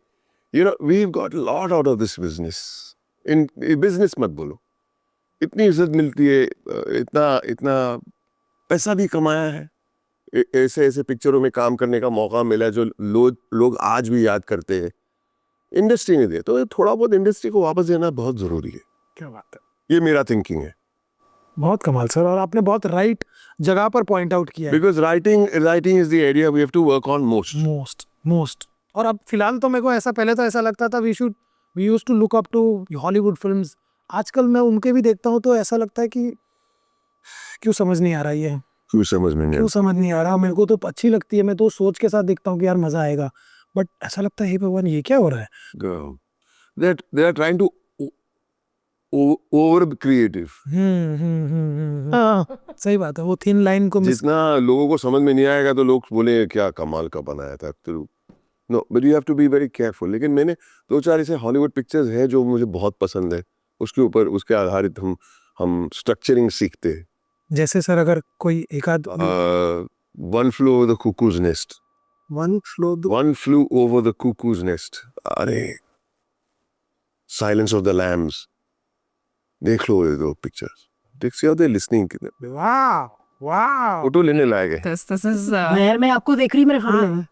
you know, we have got lot out of this business. In business मत बोलो, इतनी इज्जत मिलती है, इतना इतना पैसा भी कमाया है, ऐसे ऐसे पिक्चरों में काम करने का मौका मिला है जो लोग आज भी याद करते हैं, इंडस्ट्री ने दे। तो थोड़ा बहुत इंडस्ट्री को वापस देना बहुत जरूरी है। क्या बात है, ये मेरा थिंकिंग है। बहुत कमाल सर, और आपने बहुत राइट जगह पर पॉइंट आउट किया है। Because writing is the area we have to work on most और अब फिलहाल तो मेरे को ऐसा, पहले तो ऐसा लगता था we used to look up to Hollywood films. आजकल मैं उनके भी देखता हूँ तो ऐसा लगता है कि क्यों समझ नहीं आ रहा ये, क्यों समझ में नहीं क्यों समझ नहीं आ रहा। मेरे को तो अच्छी लगती है, मैं तो सोच के साथ देखता हूँ कि यार मजा आएगा, बट ऐसा लगता है हे भगवान ये क्या हो रहा है। They are trying to over creative. सही बात है, वो थिन लाइन को मिस। जितना लोगों को समझ में नहीं आएगा तो लोग बोले क्या कमाल का बनाया था। No, but you have to be very careful. लेकिन मैंने 2-4 ऐसे हॉलीवुड पिक्चर्स हैं जो मुझे बहुत पसंद है, उसके ऊपर, उसके आधारित हम स्ट्रक्चरिंग सीखते हैं। जैसे सर अगर कोई एक आध one flu over the cuckoos nest, one flu over the cuckoos nest, अरे साइलेंस ऑफ द लैम्स, देख लो ये दो पिक्चर्स, देख सी हाउ दे लिसनिंग, वाह वाह। फोटो लेने लायक है। This is यार मैं आपको देख रही, मेरे फोटो में।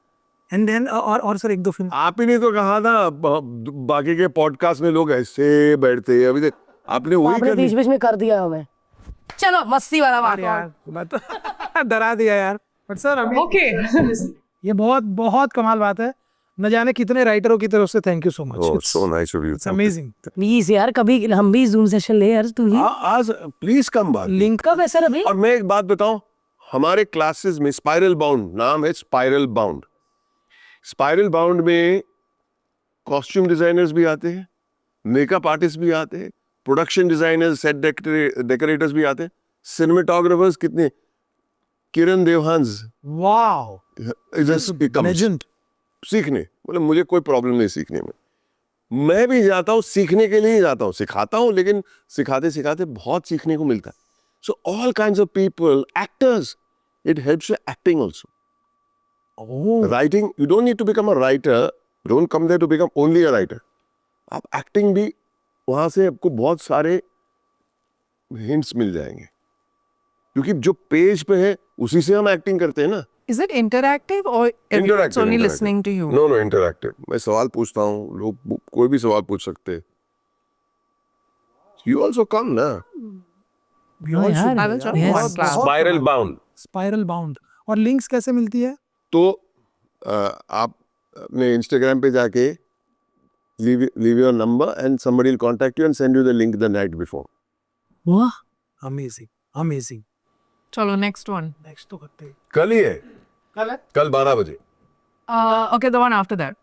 एंड देन और सर 1-2 फिल्म आप ही ने तो कहा था बाकी के पॉडकास्ट में लोग ऐसे बैठते हैं, अभी आपने वही आपने कर ली। बीच बीच में कर दिया हमें। चलो मस्ती वाला बात यार बात डरा दिया यार, बट सर अभी okay. ये बहुत बहुत कमाल बात है। न जाने कितने राइटरों की तरफ से thank you so much, Oh, so nice of you. It's amazing. Please यार कभी हम भी जूम सेशन ले यार, तू ही। आज प्लीज कम बात। लिंक कब है सर अभी? और मैं एक बात बताऊं, हमारे क्लासेस में स्पाइरल बाउंड, नाम है स्पाइरल बाउंड। स्पाइरल बाउंड में कॉस्ट्यूम डिजाइनर्स भी आते हैं, मेकअप आर्टिस्ट भी आते हैं, प्रोडक्शन डिजाइनर्स, सेट डेकोरेटर्स भी आते हैं, सिनेमेटोग्राफर्स कितने, किरण देवहंस, वाओ लेजेंड। सीखने, मतलब मुझे कोई प्रॉब्लम नहीं सीखने में। मैं भी जाता हूँ सीखने के लिए ही जाता हूँ, सिखाता हूँ, लेकिन सिखाते सिखाते बहुत सीखने को मिलता है। So all kinds of people, actors, it helps you acting also. Writing, you don't need to become a writer, don't come there to become only a writer. आप एक्टिंग भी, वहां से आपको बहुत सारे हिंट्स मिल जाएंगे, क्योंकि जो पेज पे है उसी से हम एक्टिंग करते हैं ना। Is it interactive or everyone's only listening to you? No interactive. मैं सवाल पूछता हूँ, लोग कोई भी सवाल पूछ सकते हैं। यू ऑल्सो कम ना। We all should I do will यार, join बहुत- one class. बहुत स्पाइरल कमाल। बाउंड। Spiral bound. और लिंक्स कैसे मिलती है? तो आप अपने इंस्टाग्राम पे जाके leave your number and somebody will contact you and send you the link the night before. वाह, amazing amazing. Chalo, next one. Next तो करते हैं। कल ही है, कल है? कल 12 बजे। Okay, the one after that.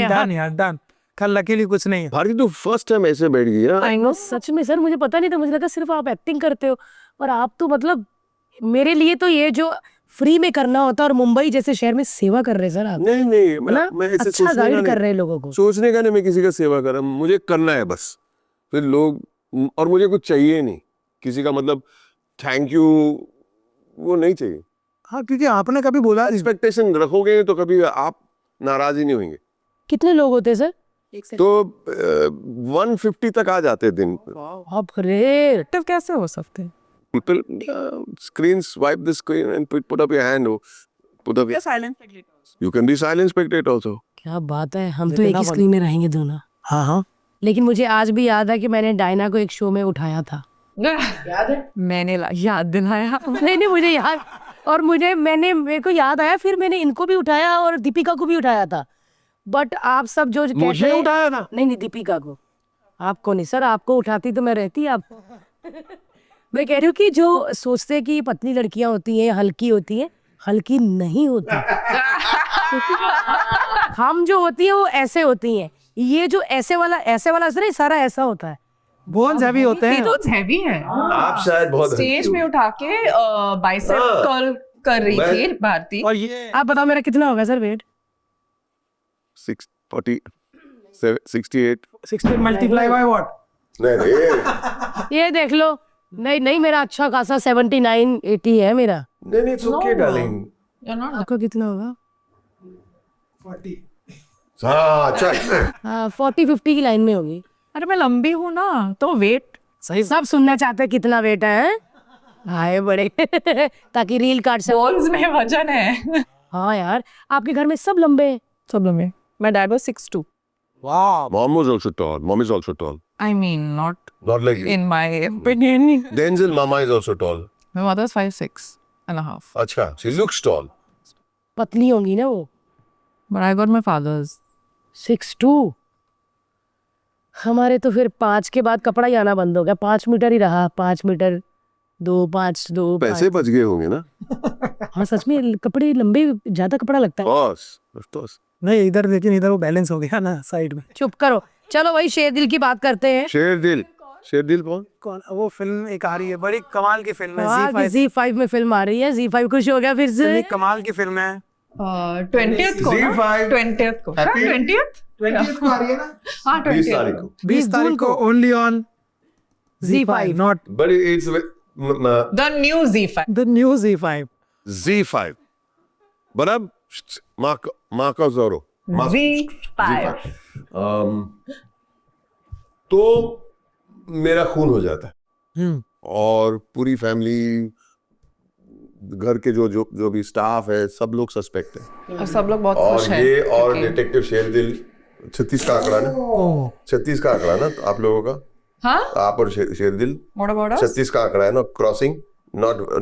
Done यार, डन। कल लकीली कुछ नहीं है। भारती तो फर्स्ट टाइम ऐसे बैठ गई है। आई नो, सच में सर मुझे पता नहीं था, मुझे लगा सिर्फ आप एक्टिंग करते हो, और आप तो मतलब मेरे लिए तो ये जो फ्री में करना होता है, और मुंबई जैसे शहर में सेवा कर रहे हैं सर आप, नहीं नहीं, ना मैं ऐसे अच्छा सोचने का गाइड नहीं, कर रहे हैं लोगों को। सोचने का नहीं मैं किसी का सेवा कर रहा हूं, मुझे करना है बस। फिर लोग, और मुझे कुछ चाहिए नहीं, किसी का मतलब थैंक यू वो नहीं चाहिए। हाँ, क्योंकि आपने कभी बोला नहीं। एक्सपेक्टेशन रखोगे तो कभी आप नाराज ही नहीं होंगे। कितने लोग होते हैं सर? तो 150 तक आ जाते हैं दिन। बाप रे, Active कैसे हो सकते हैं? People screen, swipe the screen and put up your hand, or put up your, silent spectators. you can be silent spectator also. क्या बात है, हम तो लेकिन एक ही आप- स्क्रीन में रहेंगे दोनों। हाँ हाँ, लेकिन मुझे आज भी याद है कि मैंने डायना को एक शो में उठाया था। याद है? मैंने याद दिलाया। नहीं नहीं, मुझे याद, और मेरे को याद आया, फिर मैंने इनको भी उठाया और दीपिका को भी उठाया था। बट आप सब जो कहते मुझे हैं, उठाया था। नहीं नहीं, दीपिका को। आपको नहीं सर, आपको उठाती तो मैं रहती आप। मैं कह रही हूँ कि जो सोचते हैं कि पतली लड़कियां होती हैं, हल्की होती हैं, हल्की नहीं होती। हम जो होती है वो ऐसे होती हैं, ये जो ऐसे वाला असर है, सारा ऐसा होता है। बोन्स हैवी होते हैं। तो हैवी है। आप शायद बहुत स्टेज में उठा के बाइसेप हाँ। कर्ल कर रही मैं- थी भारती। और ये आप बताओ मेरा कितना होगा sir weight? 40, 68। 60 multiply by what? नहीं नहीं ये देख लो, नहीं नहीं, मेरा अच्छा खासा 79 80 है मेरा। नहीं, it's okay darling। You're not- आपका कितना होगा? 40। हाँ अच्छा। हाँ, 40-50 की लाइन में होगी। अरे मैं लंबी हूँ ना, तो वेट सही। सब सुनना चाहते हैं कितना वेट है, हाय बड़े ताकि रील काट सको। बोन्स में वजन है। हाँ यार, आपके घर में सब लंबे हैं। सब लंबे। My dad was 6'2". वाह, Mom was also tall. Mom is also tall. I mean, not Not like you. in my opinion. Denzel Mama is also tall. My mother is 5'6.5". अच्छा, she looks tall. पतली होंगी ना वो। But I got my father's. 6'2". हमारे तो फिर 5 के बाद कपड़ा ही आना बंद हो गया, 5 मीटर ही रहा, 5 मीटर 2, 5, 2, पैसे बच गए होंगे ना? हाँ सच में कपड़े लंबे, ज्यादा कपड़ा लगता है। Of course. नहीं इधर, लेकिन इधर वो बैलेंस हो गया ना साइड में। चुप करो, चलो वही शेर दिल की बात करते हैं। शेरदिल कौन? कौन? वो फिल्म एक आ रही है, बड़ी कमाल की फिल्म है। हाँ, Z5 में फिल्म आ रही है, Z5 खुश हो गया फिर से। इतनी कमाल की फिल्म है। 20th को ना? Z5 20th को। Happy? 20th? 20th को आ रही है ना? हाँ, 20 20th तारीख को। को। 20 तारीख को only on Z5। Not But it's The new Z5. The new Z5। Z5. But अब माँ का जोरो। Z5. तो मेरा खून हो जाता है और पूरी फैमिली, घर के जो भी स्टाफ है, सब लोग सस्पेक्ट है। और सब लोग बहुत खुश और हैं। ये और क्योंकि- डिटेक्टिव शेरदिल 36 का आंकड़ा ना, 36 का आंकड़ा ना तो आप लोगों का, हाँ? आप और शेरदिल What about us? 36 का आंकड़ा है ना, crossing,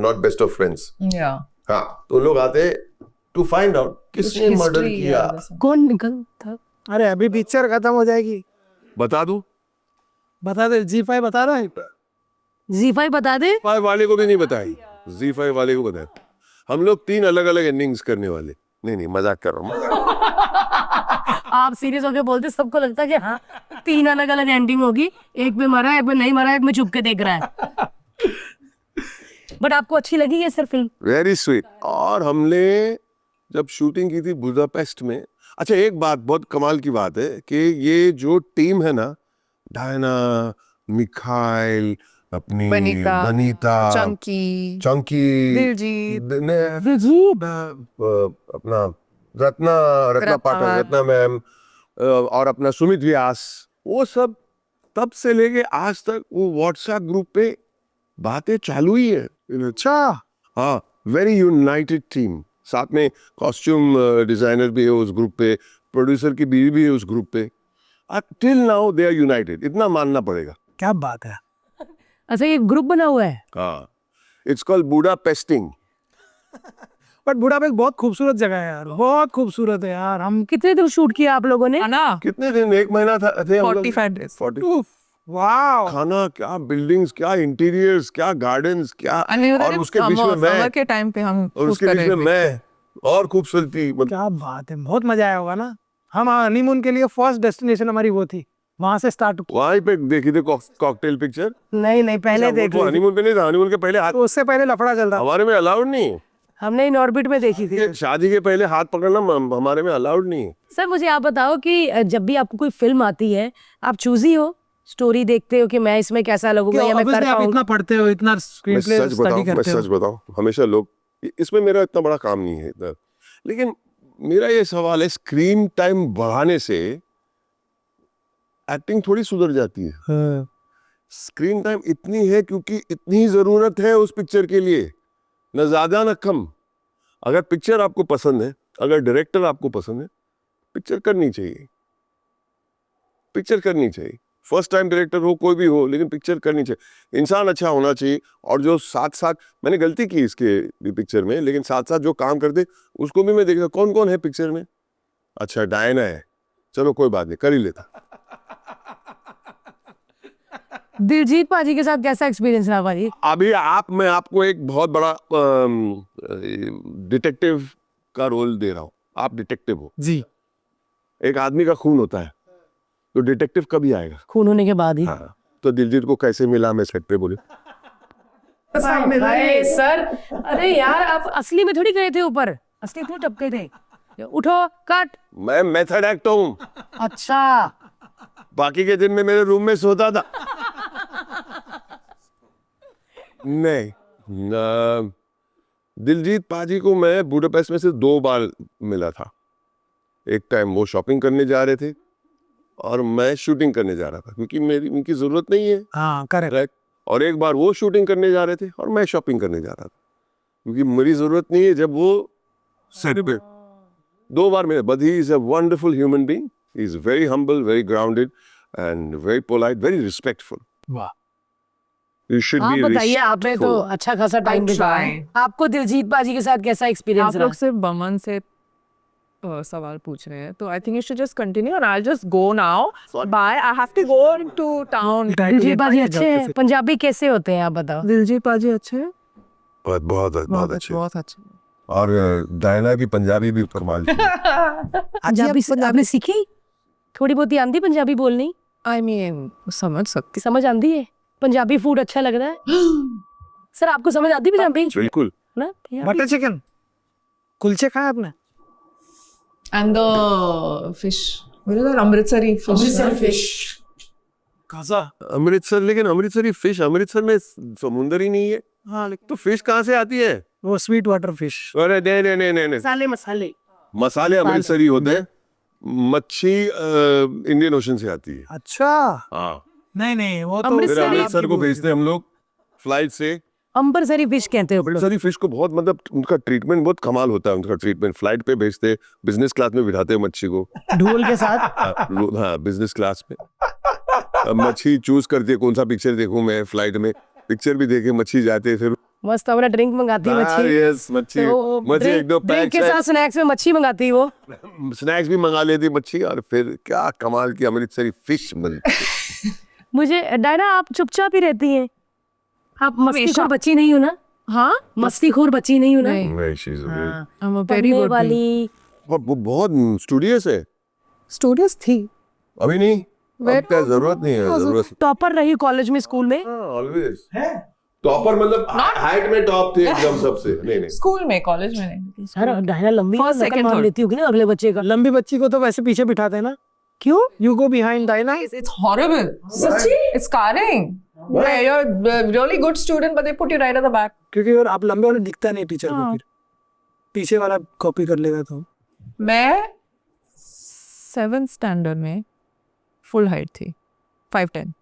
not best of friends. Yeah. हाँ, तो लोग आते टू फाइंड आउट किसने History मर्डर है किया। वैसे। कौन निकल था? अरे अभी पिक्चर खत्म हो जाएगी। बता दूं? बता दे, Z5 बता रहा है। Z5 बता दे। Z5 वाले को भी नहीं बताई, Z5 वाले को बताया। हम लोग 3 अलग अलग एंडिंग्स करने वाले। नहीं मजाक कर रहा हूँ। आप सीरियस होके बोलते, सबको लगता है कि हाँ 3 अलग अलग एंडिंग होगी, एक में मरा है, एक में नहीं मरा है, एक में छुप के देख रहा है। बट आपको अच्छी लगी ये सर फिल्म? Very sweet. और हमने जब शूटिंग की थी बुडापेस्ट में, अच्छा एक बात बहुत कमाल की बात है कि ये जो टीम है ना, डायना, मिखाइल, अपनी बनीता, चंकी, दिलजीत, अपना रत्ना पाठक, रत्ना मैम, और अपना सुमित व्यास, वो सब तब से लेके आज तक वो व्हाट्सएप ग्रुप पे बातें चालू ही है। अच्छा, हाँ, वेरी यूनाइटेड टीम। साथ में कॉस्ट्यूम डिजाइनर भी है उस ग्रुप पे, प्रोड्यूसर की बीवी भी है उस ग्रुप पे। Till now they are united, इतना मानना पड़ेगा। क्या बात है। अच्छा ये ग्रुप बना हुआ है? हाँ, इट्स कॉल्ड बुडापेस्टिंग। बट बुडापेस्ट बहुत खूबसूरत जगह है यार, बहुत खूबसूरत है यार। हम कितने दिन शूट किया आप लोगों ने? खाना कितने दिन, 1 महीना थे हम लोग। 45 days. 40। वाह, खाना क्या, बिल्डिंग्स क्या, इंटीरियर्स क्या, गार्डन्स क्या, और उसके बीच में मैं, समर के टाइम पे हम और उसके बीच में मैं, और खूबसूरती। क्या बात है, बहुत मजा आया होगा ना। हम हनीमून के लिए फर्स्ट डेस्टिनेशन हमारी वो थी, वहां से स्टार्ट। वहीं पे देखी थी कॉकटेल पिक्चर। नहीं नहीं पहले देख ली थी। हनीमून पे नहीं था, हनीमून के पहले हाथ, तो उससे पहले लफड़ा चल रहा। हमारे में अलाउड नहीं है। हमने इन ऑर्बिट में देखी थी। ये शादी के पहले हाथ पकड़ना हमारे में अलाउड नहीं है। सर मुझे आप बताओ कि जब भी आपको कोई फिल्म आती है आप चूजी हो, स्टोरी देखते हो कि मैं इसमें कैसा लगूंगा या मैं कर आप पाऊंगा? इतना पढ़ते हो, इतना स्क्रीन प्ले स्टडी करते हो। सच बताऊं, हमेशा लोग, इसमें मेरा इतना बड़ा काम नहीं है इधर, लेकिन मेरा ये सवाल है, स्क्रीन टाइम बढ़ाने से एक्टिंग थोड़ी सुधर जाती है? हाँ। स्क्रीन टाइम इतनी है क्योंकि इतनी जरूरत है उस पिक्चर के लिए, न ज्यादा न कम। अगर पिक्चर आपको पसंद है, अगर डायरेक्टर आपको पसंद है, पिक्चर करनी चाहिए, पिक्चर करनी चाहिए। फर्स्ट टाइम डायरेक्टर हो, कोई भी हो, लेकिन पिक्चर करनी चाहिए। इंसान अच्छा होना चाहिए, और जो साथ साथ, मैंने गलती की इसके पिक्चर में, लेकिन साथ साथ जो काम करते उसको भी मैं देखता कौन कौन है पिक्चर में। अच्छा डायना है, चलो कोई बात नहीं, कर ही लेता। दिलजीत पाजी के साथ कैसा एक्सपीरियंस रहा भाजी? अभी मैं आपको एक बहुत बड़ा डिटेक्टिव का रोल दे रहा हूँ। आप डिटेक्टिव हो जी। एक आदमी का खून होता है, तो डिटेक्टिव कभी आएगा? खून होने के बाद ही। हाँ, तो दिलजीत को कैसे मिला मैं सेट पे, बोले? अरे सर, अरे यार आप असली में थोड़ी गए थे ऊपर, असली क्यों टपके थे? उठो कट। मैं मेथड एक्टर हूँ, अच्छा बाकी के दिन में मेरे रूम में सोता था। नहीं दिलजीत पाजी को मैं बुडापेस्ट में से 2 बार मिला था। एक टाइम वो शॉपिंग करने जा रहे थे और मैं शूटिंग करने जा रहा था, क्योंकि मेरी उनकी जरूरत नहीं है। हाँ करेक्ट। राइट। और एक बार वो शूटिंग करने जा रहे थे और मैं शॉपिंग करने जा रहा था, क्योंकि मेरी जरूरत नहीं है जब वो सेट पे। 2 बार मिले, but he is a wonderful human being. He is very humble, very grounded and very polite, very respectful. वाह। You should आप be बताइए, आपने तो respectful. अच्छा खासा टाइम बिताया है। आपको दिलजीत पाजी के साथ कैसा एक्सपीरियंस आप रहा? लोग सिर्फ बमन से सवाल पूछ रहे हैं, तो I think you should just continue और I just go now. Bye, I have to go to town. Diljit paaji अच्छे हैं? पंजाबी कैसे होते हैं आप बताओ? दिलजीत पाजी अच्छे हैं, बहुत अच्छे। बहुत अच्छे। और डायना की पंजाबी भी कमाल की है। पंजाबी आपने सीखी? थोड़ी बहुत आंदी पंजाबी बोलनी? आई मीन समझ सकती। समझ आंदी है? पंजाबी फूड अच्छा लगता है? सर आपको समझ आती पंजाबी बिल्कुल। ना? बटर चिकन, कुलचे खाए आपने? And the fish, Amritsari fish. खासा। अमृतसर, लेकिन अमृतसरी फिश, अमृतसर में समुंदर ही नहीं है। हाँ लेकिन तो फिश कहाँ से आती है? वो स्वीट वाटर फिश। अरे नहीं। मसाले मसाले मसाले अमृतसरी होते हैं, मच्छी इंडियन ओशन से आती है। अच्छा। हाँ, नहीं वो तो फिर अमृतसरी- अमृतसर को भेजते हैं हम लोग फ्लाइट से। अम्बरसरी फिश कहते हो? अमृतसरी फिश को बहुत, मतलब उनका ट्रीटमेंट बहुत कमाल होता है। उनका ट्रीटमेंट फ्लाइट पे भेजते, बिजनेस क्लास में बिठाते हैं मच्छी को। ढोल के साथ? हाँ, बिजनेस क्लास में। अब मच्छी चूज करती है कौन सा पिक्चर देखूं मैं फ्लाइट में, पिक्चर भी देखे, मच्छी जाते, फिर मस्त अपना ड्रिंक मंगाती मच्छी। यस, मच्छी तो मच्छी ड्रिंक- एकदम ड्रिंक के पैक साथ स्नैक्स में मच्छी मंगाती वो। स्नैक्स भी मंगा लेती मच्छी, और फिर क्या कमाल की अमृतसरी फिश बनती। मुझे डायना, आप चुपचाप ही रहती हैं, आप मस्तीखोर हमेशा। बच्ची नहीं हो ना? हाँ, मस्तीखोर बच्ची नहीं हो ना? नहीं। नहीं, she is a very- हाँ, I'm a very पढ़ने good वाली। और वो बहुत स्टूडियस है। स्टूडियोस थी। अभी नहीं, अब क्या जरूरत नहीं है, जरूरत टॉपर रही कॉलेज में, स्कूल में? ऑलवेज टॉपर, मतलब हाइट में टॉप थे एकदम सबसे। नहीं स्कूल में, कॉलेज में नहीं। सर डायना लंबी First, नकल second, मार third. लेती होगी ना अगले बच्चे का। लंबी बच्ची को तो वैसे पीछे बिठाते हैं ना। क्यों? You go behind Diana. It's horrible. It's scarring. Yeah, you're a really good student, but they put you right at the back. क्योंकि और आप लंबे वाले दिखता नहीं टीचर को, फिर पीछे वाला कॉपी कर लेगा तो। मैं 7th स्टैंडर्ड में फुल हाइट थी, 5'10".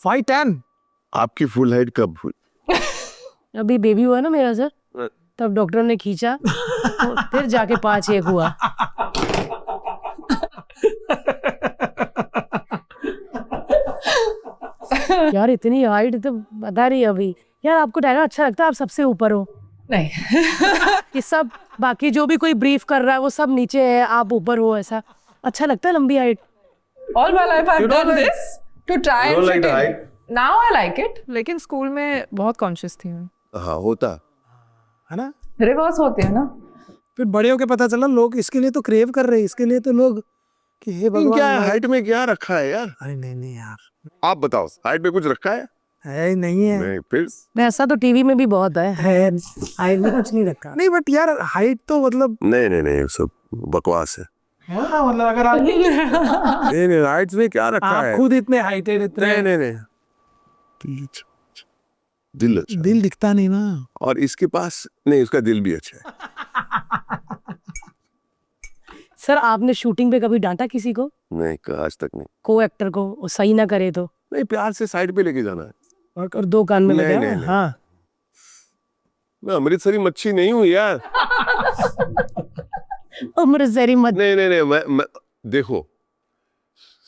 5'10". आपकी फुल हाइट कब हुई? अभी बेबी हुआ ना मेरा सर, तब डॉक्टर ने खींचा तो फिर जाके 5'1" हुआ। यार इतनी हाइट तो बता रही अभी। यार आपको डायना अच्छा लगता है, आप सबसे ऊपर हो। नहीं ये सब बाकी जो भी कोई ब्रीफ कर रहा है वो सब नीचे है, आप ऊपर हो, ऐसा अच्छा लगता है लंबी height? all my life I've You don't done like- this to try You and don't like fit the in. height? Now I like it. लेकिन स्कूल में बहुत कॉन्शियस थी मैं। हाँ होता। है ना? रिवर्स होते हैं ना। फिर बड़े होके पता चला लोग इसके लिए तो क्रेव कर रहे हैं, इसके लिए तो लोग कि हे भगवान क्या मैं- हाइट में क्या रखा है यार? अरे नहीं नहीं यार, आप बताओ, हाइट में कुछ रखा है? है ही नहीं है। नहीं, फिर ऐसा तो टीवी में भी बहुत है। हाइट में कुछ नहीं रखा। नहीं बट यार हाइट तो मतलब नहीं सब बकवास है। हाँ, मतलब अगर आप नहीं हाइट में क्या रखा आप है? खुद इतने हाइटेड इतने नहीं दिल अच्छा। दिल दिखता नहीं ना। और इसके पास नहीं, उसका दिल भी अच्छा है। सर आपने शूटिंग पे कभी डांटा किसी को, नहीं आज तक नहीं। को एक्टर को, वो सही ना करे तो? नहीं प्यार से साइड पे लेके जाना है। और दो कान में नहीं, लगा? नहीं, नहीं। हाँ मैं अमृतसरी मच्छी नहीं हूँ यार। अमृतसरी मत। नहीं मैं देखो,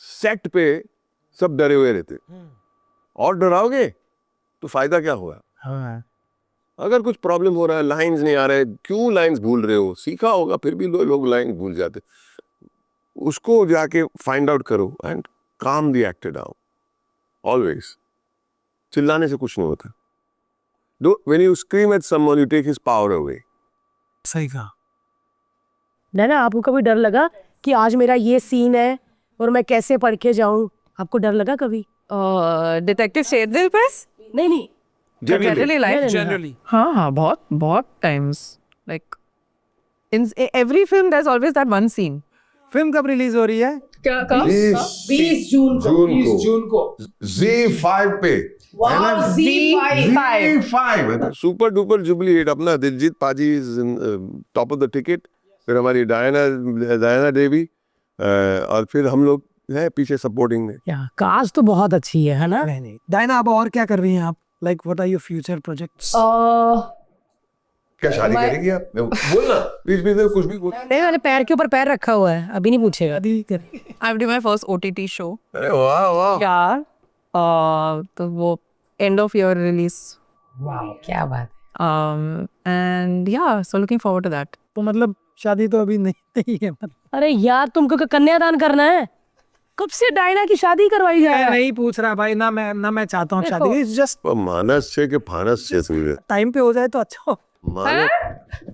सेट पे सब डरे हुए रहते, और डराओगे तो फायदा क्या होगा? हाँ अगर कुछ प्रॉब्लम हो रहा है, लाइंस नहीं आ रहे, क्यों लाइंस भूल रहे हो? सीखा होगा फिर भी लोग लाइन भूल जाते। उसको जाके फाइंड आउट करो and calm the actor down always. चिल्लाने से कुछ नहीं होता। When you scream at someone you take his power away. सही कहा। नहीं ना, आपको कभी डर लगा कि आज मेरा ये सीन है और मैं कैसे पढ़ के जाऊं? आपको डर लगा कभी? डिटेक्टिव शेरदिल प्रेस नहीं जनरली लाइफ जनरली हाँ बहुत times like in every film there is always that one scene. Film कब रिलीज हो रही है? क्या कब? 20 जून को Z5 पे Z5 super duper jubilee hit अपना। दिलजीत पाजी is top of the ticket, फिर हमारी डायना देवी, और फिर हम लोग हैं पीछे सपोर्टिंग में। या कास्ट तो बहुत अच्छी है ना? नहीं डायना, अब और क्या कर रही हैं आप? Like what are your future projects? क्या शादी करेगी आप? बोलना बीच बीच में कुछ भी बोल। नहीं, मैंने पैर के ऊपर पैर रखा हुआ है, अभी नहीं पूछेगा। I will do my first OTT show अरे वाह यार। तो वो एंड ऑफ ईयर रिलीज क्या बात एंड या so looking forward to that. तो मतलब शादी तो अभी नहीं है। अरे यार तुमको कन्यादान करना है? कब से डायना की शादी करवाई जा रहा मैं है? नहीं पूछ रहा भाई, ना मैं चाहता हूँ शादी। इट्स जस्ट मानस छे के फानस छे तुझे टाइम पे हो जाए तो अच्छा हो। मानस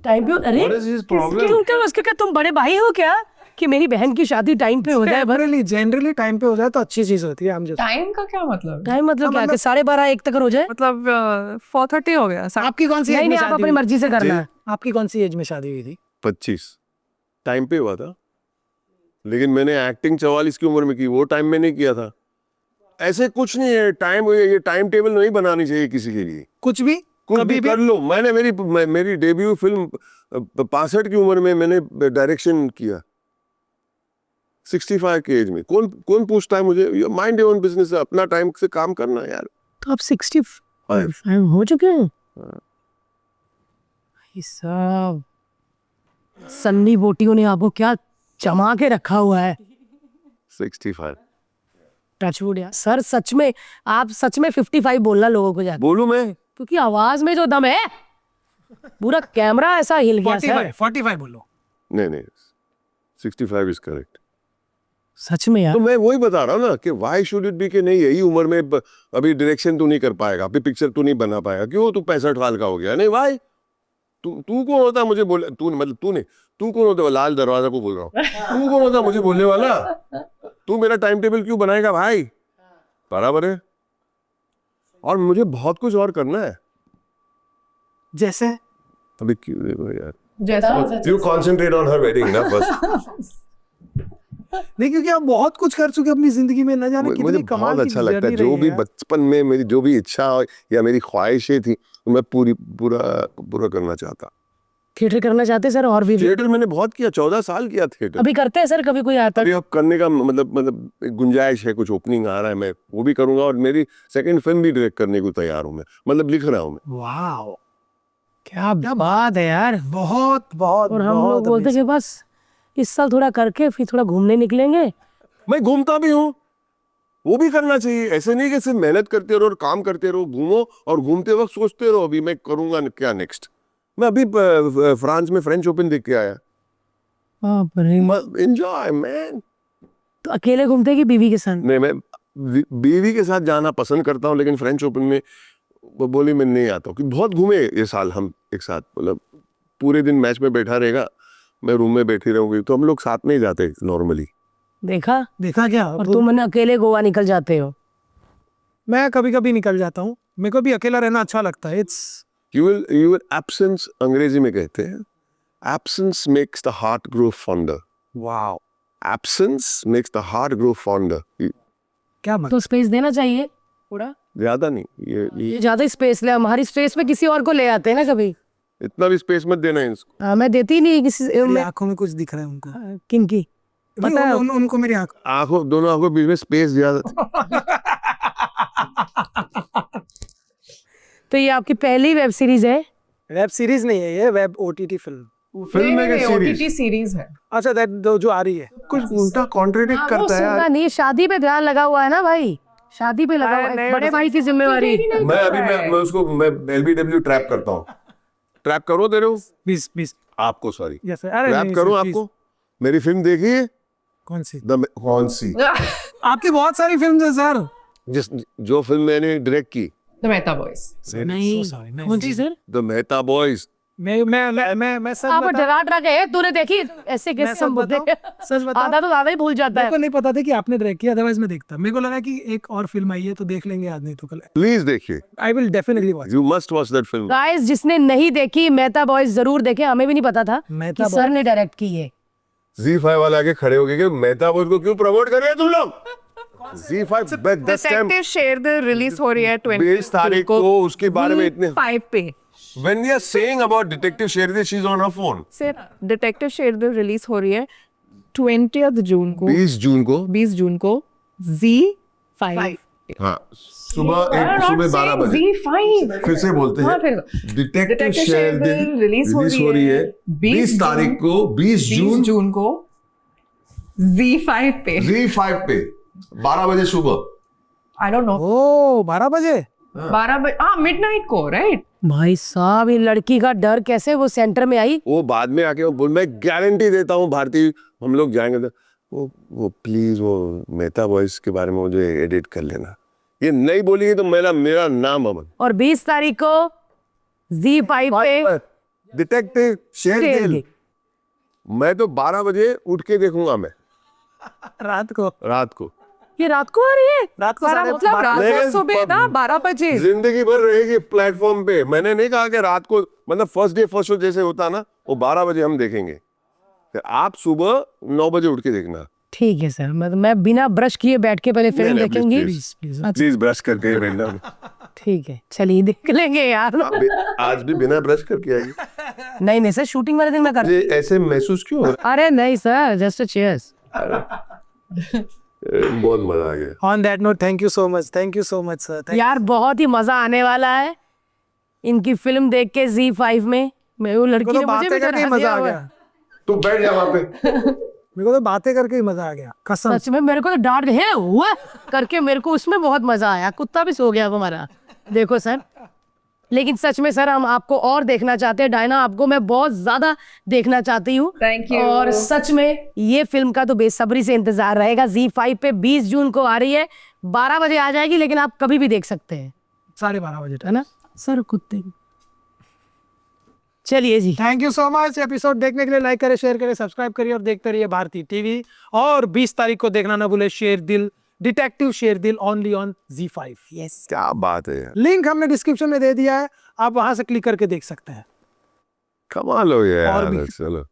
टाइम पे? अरे What is his problem? क्यों क्या उसके क्या तुम बड़े भाई हो क्या कि मेरी बहन की शादी टाइम पे हो जाए? जनरली टाइम पे हो जाए तो अच्छी चीज होती है। हम जो टाइम का क्या मतलब? टाइम मतलब क्या कि 12:30 1 तक हो जाए? मतलब 4:30 हो गया। आपकी कौन सी नहीं एज में नहीं, आप शादी अपनी हुई? मर्जी से करना है। आपकी कौन सी एज में शादी हुई थी? 25 टाइम पे हुआ था, लेकिन मैंने एक्टिंग 44 की उम्र में की, वो टाइम में नहीं किया था। ऐसे कुछ नहीं है टाइम, ये टाइम टेबल नहीं बनानी चाहिए किसी के लिए। कुछ भी कुछ कभी भी भी कर लो। मैंने मेरी डेब्यू फिल्म 65 की उम्र में मैंने डायरेक्शन किया, 65 की एज में। कौन पूछता है मुझे? माइंड योर ओन बिजनेस है, अपना टाइम से काम करना है यार। तो आप 65 हो चुके हैं? ये सब सन्नी बोटियों ने आपको क्या जमा के रखा हुआ है? 65 टचवुड यार। सर सच में, आप सच में 55 बोलना लोगों को जाकर, बोलूं मैं? क्योंकि आवाज में जो दम है, पूरा कैमरा ऐसा हिल गया सर। 45 बोलो। नहीं 65 इज करेक्ट। सच में यार। तो मैं वही बता रहा हूँ ना कि व्हाई शुड इट बी कि नहीं यही उम्र में अभी डायरेक्शन तू नहीं कर पाएगा, अभी पिक्चर तू नहीं बना पाएगा। क्यों? तू 65 साल का हो गया। नहीं भाई, तू कौन होता मुझे बोले? तू कौन होता? लाल दरवाजा को बोल रहा हूँ। तू कौन होता मुझे बोलने वाला? तू मेरा टाइम टेबल क्यों बनाएगा भाई? बराबर है। और मुझे बहुत कुछ और करना है। जैसे अभी क्यों देखो यार, जैसा you concentrate on her wedding ना फर्स्ट। नहीं, क्योंकि आप बहुत कुछ कर चुके अपनी जिंदगी में, न जाने मुझे कितनी कमाल बहुत की अच्छा लगता है। journey जो रही भी है। बचपन में मेरी जो भी इच्छा या मेरी ख्वाहिशें थी, मैं पूरा करना चाहता। थिएटर करना चाहते हैं सर? और भी थिएटर मैंने बहुत किया, 14 साल किया थिएटर। अभी करते हैं सर? कभी कोई आता अभी अब करने का मतलब गुंजाइश है, कुछ ओपनिंग आ रहा है, मैं वो भी करूंगा। और मेरी सेकंड फिल्म भी डायरेक्ट करने को तैयार हूँ मैं, मतलब लिख रहा हूँ मैं। वाह, क्या बात है यार। बहुत बहुत और हम बहुत लोग बोलते amazing। कि बस इस साल थोड़ा करके फिर थोड़ा घूमने निकलेंगे। मैं घूमता भी हूँ, वो भी करना चाहिए। ऐसे नहीं कि सिर्फ मेहनत करते रहो और काम करते रहो, घूमो और घूमते वक्त सोचते रहो अभी मैं करूंगा क्या नेक्स्ट। मैं अभी फ्रांस में फ्रेंच ओपन देख के आया। Enjoy man. तो अकेले घूमते कि बीवी के साथ? नहीं, मैं बीवी के साथ जाना पसंद करता हूँ, लेकिन फ्रेंच ओपन में वो बोली मैं नहीं आता हूँ कि बहुत घूमे ये साल हम एक साथ, मतलब पूरे दिन मैच में बैठा रहेगा, मैं रूम में बैठी रहूंगी, तो हम लोग साथ में ही जाते नॉर्मली। देखा देखा क्या? और तुम मैंने अकेले गोवा निकल जाते हो। मैं कभी कभी निकल जाता हूँ, मेरे को भी अकेला रहना अच्छा लगता है। इट्स You will absence, अंग्रेजी में कहते हैं, absence makes the heart grow fonder. Wow, Absence makes the heart grow fonder. क्या मतलब? तो स्पेस देना चाहिए थोड़ा, ज्यादा नहीं, ये ज्यादा स्पेस ले, हमारी स्पेस में किसी और को ले आते हैं ना कभी। इतना भी स्पेस मत देना इसको। हाँ, मैं देती नहीं किसी मेरी आंखों में कुछ दिख रहा है उनको। किनकी नहीं, पता है? उनको मेरी आंखों, दोनों आंखों के बीच में स्पेस ज्यादा। तो ये आपकी पहली वेब सीरीज है? वेब सीरीज नहीं है, ये वेब ओटीटी फिल्म। फिल्म है कि सीरीज? OTT सीरीज है। अच्छा, दैट जो आ रही है। कुछ उल्टा कॉन्ट्रडिक्ट वो करता है सुनना यार। नहीं, शादी पे ध्यान लगा हुआ है ना भाई, शादी पे लगा हुआ है, बड़े भाई की जिम्मेवारी। मैं उसको मैं LBW ट्रैप करता हूँ। ट्रैप करो दे रहे हो 20 आपको, सॉरी यस अरे ट्रैप नहीं, करूँ sir, आपको। मेरी फिल्म देखिए, कौन सी? कौन सी? आपकी बहुत सारी फिल्म्स है सर। जिस जो फिल्म मैंने डायरेक्ट की, द मेहता बॉयज। नहीं, कौन सी सर? The Mehta boys. मैं सच आप बता, डरा डरा गए, तूने देखी? ऐसे मैं कैसे सच हम बोलते हैं? सच बता, आधा तो ज्यादा ही भूल जाता मेरे को है। नहीं पता था कि आपने डायरेक्ट किया, अदरवाइज मैं देखता। मेरे को लगा कि एक और फिल्म आई है तो देख लेंगे आज, नहीं तो कल। प्लीज देखिए, I will definitely watch. You must watch that film. Guys, जिसने नहीं देखी मेहता बॉयज जरूर देखे, हमें भी नहीं पता था मेहता कि सर ने डायरेक्ट की है। Z5 वाला आके खड़े हो गए कि मेहता बॉयज को क्यों प्रमोट कर रहे हैं तुम लोग? Z5 बेस्ट टाइम डिटेक्टिव शेरदिल रिलीज हो रही है 20 तारीख को, उसके बारे में इतने 5 पे। when we are saying about detective Sherdi, she's on her phone। Sir detective Sherdil release हो रही है 20th जून को, 20 जून को। 20 जून को Z5। हाँ, सुबह 12 बजे। Z5 फिर से बोलते हाँ, हैं, फिर डिटेक्टिव Detective शेरदी Sherdi रिलीज हो रही है 20 तारीख को, 20 जून को Z5 पे। Z5 पे 12 बजे सुबह। आई डोंट नो, ओ 12 बजे 12 बजे, हाँ मिडनाइट को, राइट? भाई साहब, ये लड़की का डर कैसे वो सेंटर में आई। वो बाद में आके वो बोल, मैं गारंटी देता हूँ भारती, हम लोग जाएंगे तो वो प्लीज वो मेहता बॉयज के बारे में मुझे एडिट कर लेना। ये नहीं बोलेगी तो मेरा नाम अमन। और 20 तारीख को Z5 पे डिटेक्टिव शेरगिल। शेरगिल। मैं तो 12 बजे उठ के देखूंगा मैं, रात को। ये रात को आ रही है? रात को 12 मतलब रात को सुबह ना 12 बजे। जिंदगी भर रहेगी प्लेटफॉर्म पे। मैंने नहीं कहा कि रात को, मतलब फर्स्ट डे फर्स्ट शो जैसे होता ना, वो 12 बजे हम देखेंगे। फिर आप सुबह 9 बजे उठ के देखना। ठीक है सर, मैं बिना ब्रश किए बैठ के पहले फिल्म नहीं, देखेंगी। प्लीज ब्रश करके रहना। ठीक है, चलिए देख लेंगे यार। आज भी बिना ब्रश करके आएगी। नहीं सर, शूटिंग वाले दिन मैं कर। मुझे ऐसे महसूस क्यों हो रहा अरे नहीं सर, जस्ट अ चीयर्स। है? बहुत मजा आ गया। On that note, thank you so much sir. यार बहुत ही मजा आने वाला है इनकी फिल्म देख के Z5 में। मैं वो लड़की तो ने मुझे बातें भी करके ही डरा मजा दिया आ हुआ गया। है। तो बैठ जा वहां पे। मेरे को तो बातें करके ही मजा आ गया, कसम। सच में मेरे को तो डांट गए हुआ करके, मेरे को उसमें बहुत मजा आया। कुत्ता भी सो गया अब हमारा। देखो सर, लेकिन सच में सर हम आपको और देखना चाहते हैं। डायना, आपको मैं बहुत ज्यादा देखना चाहती हूँ। Thank you. और सच में ये फिल्म का तो बेसब्री से इंतजार रहेगा। Z5 पे 20 जून को आ रही है, 12 बजे आ जाएगी, लेकिन आप कभी भी देख सकते हैं। 12:30 बजे है ना सर? कुत्ते। चलिए जी, thank you so much. Episode देखने के लिए लाइक करें, शेयर करें, सब्सक्राइब करिए और देखते रहिए भारती टीवी। और 20 तारीख को देखना ना भूले Sherdil, detective Sherdil, only on Z5। Yes, क्या बात है यार, लिंक हमने डिस्क्रिप्शन में दे दिया है, आप वहां से क्लिक करके देख सकते हैं। कमाल हो गया और यार। भी- चलो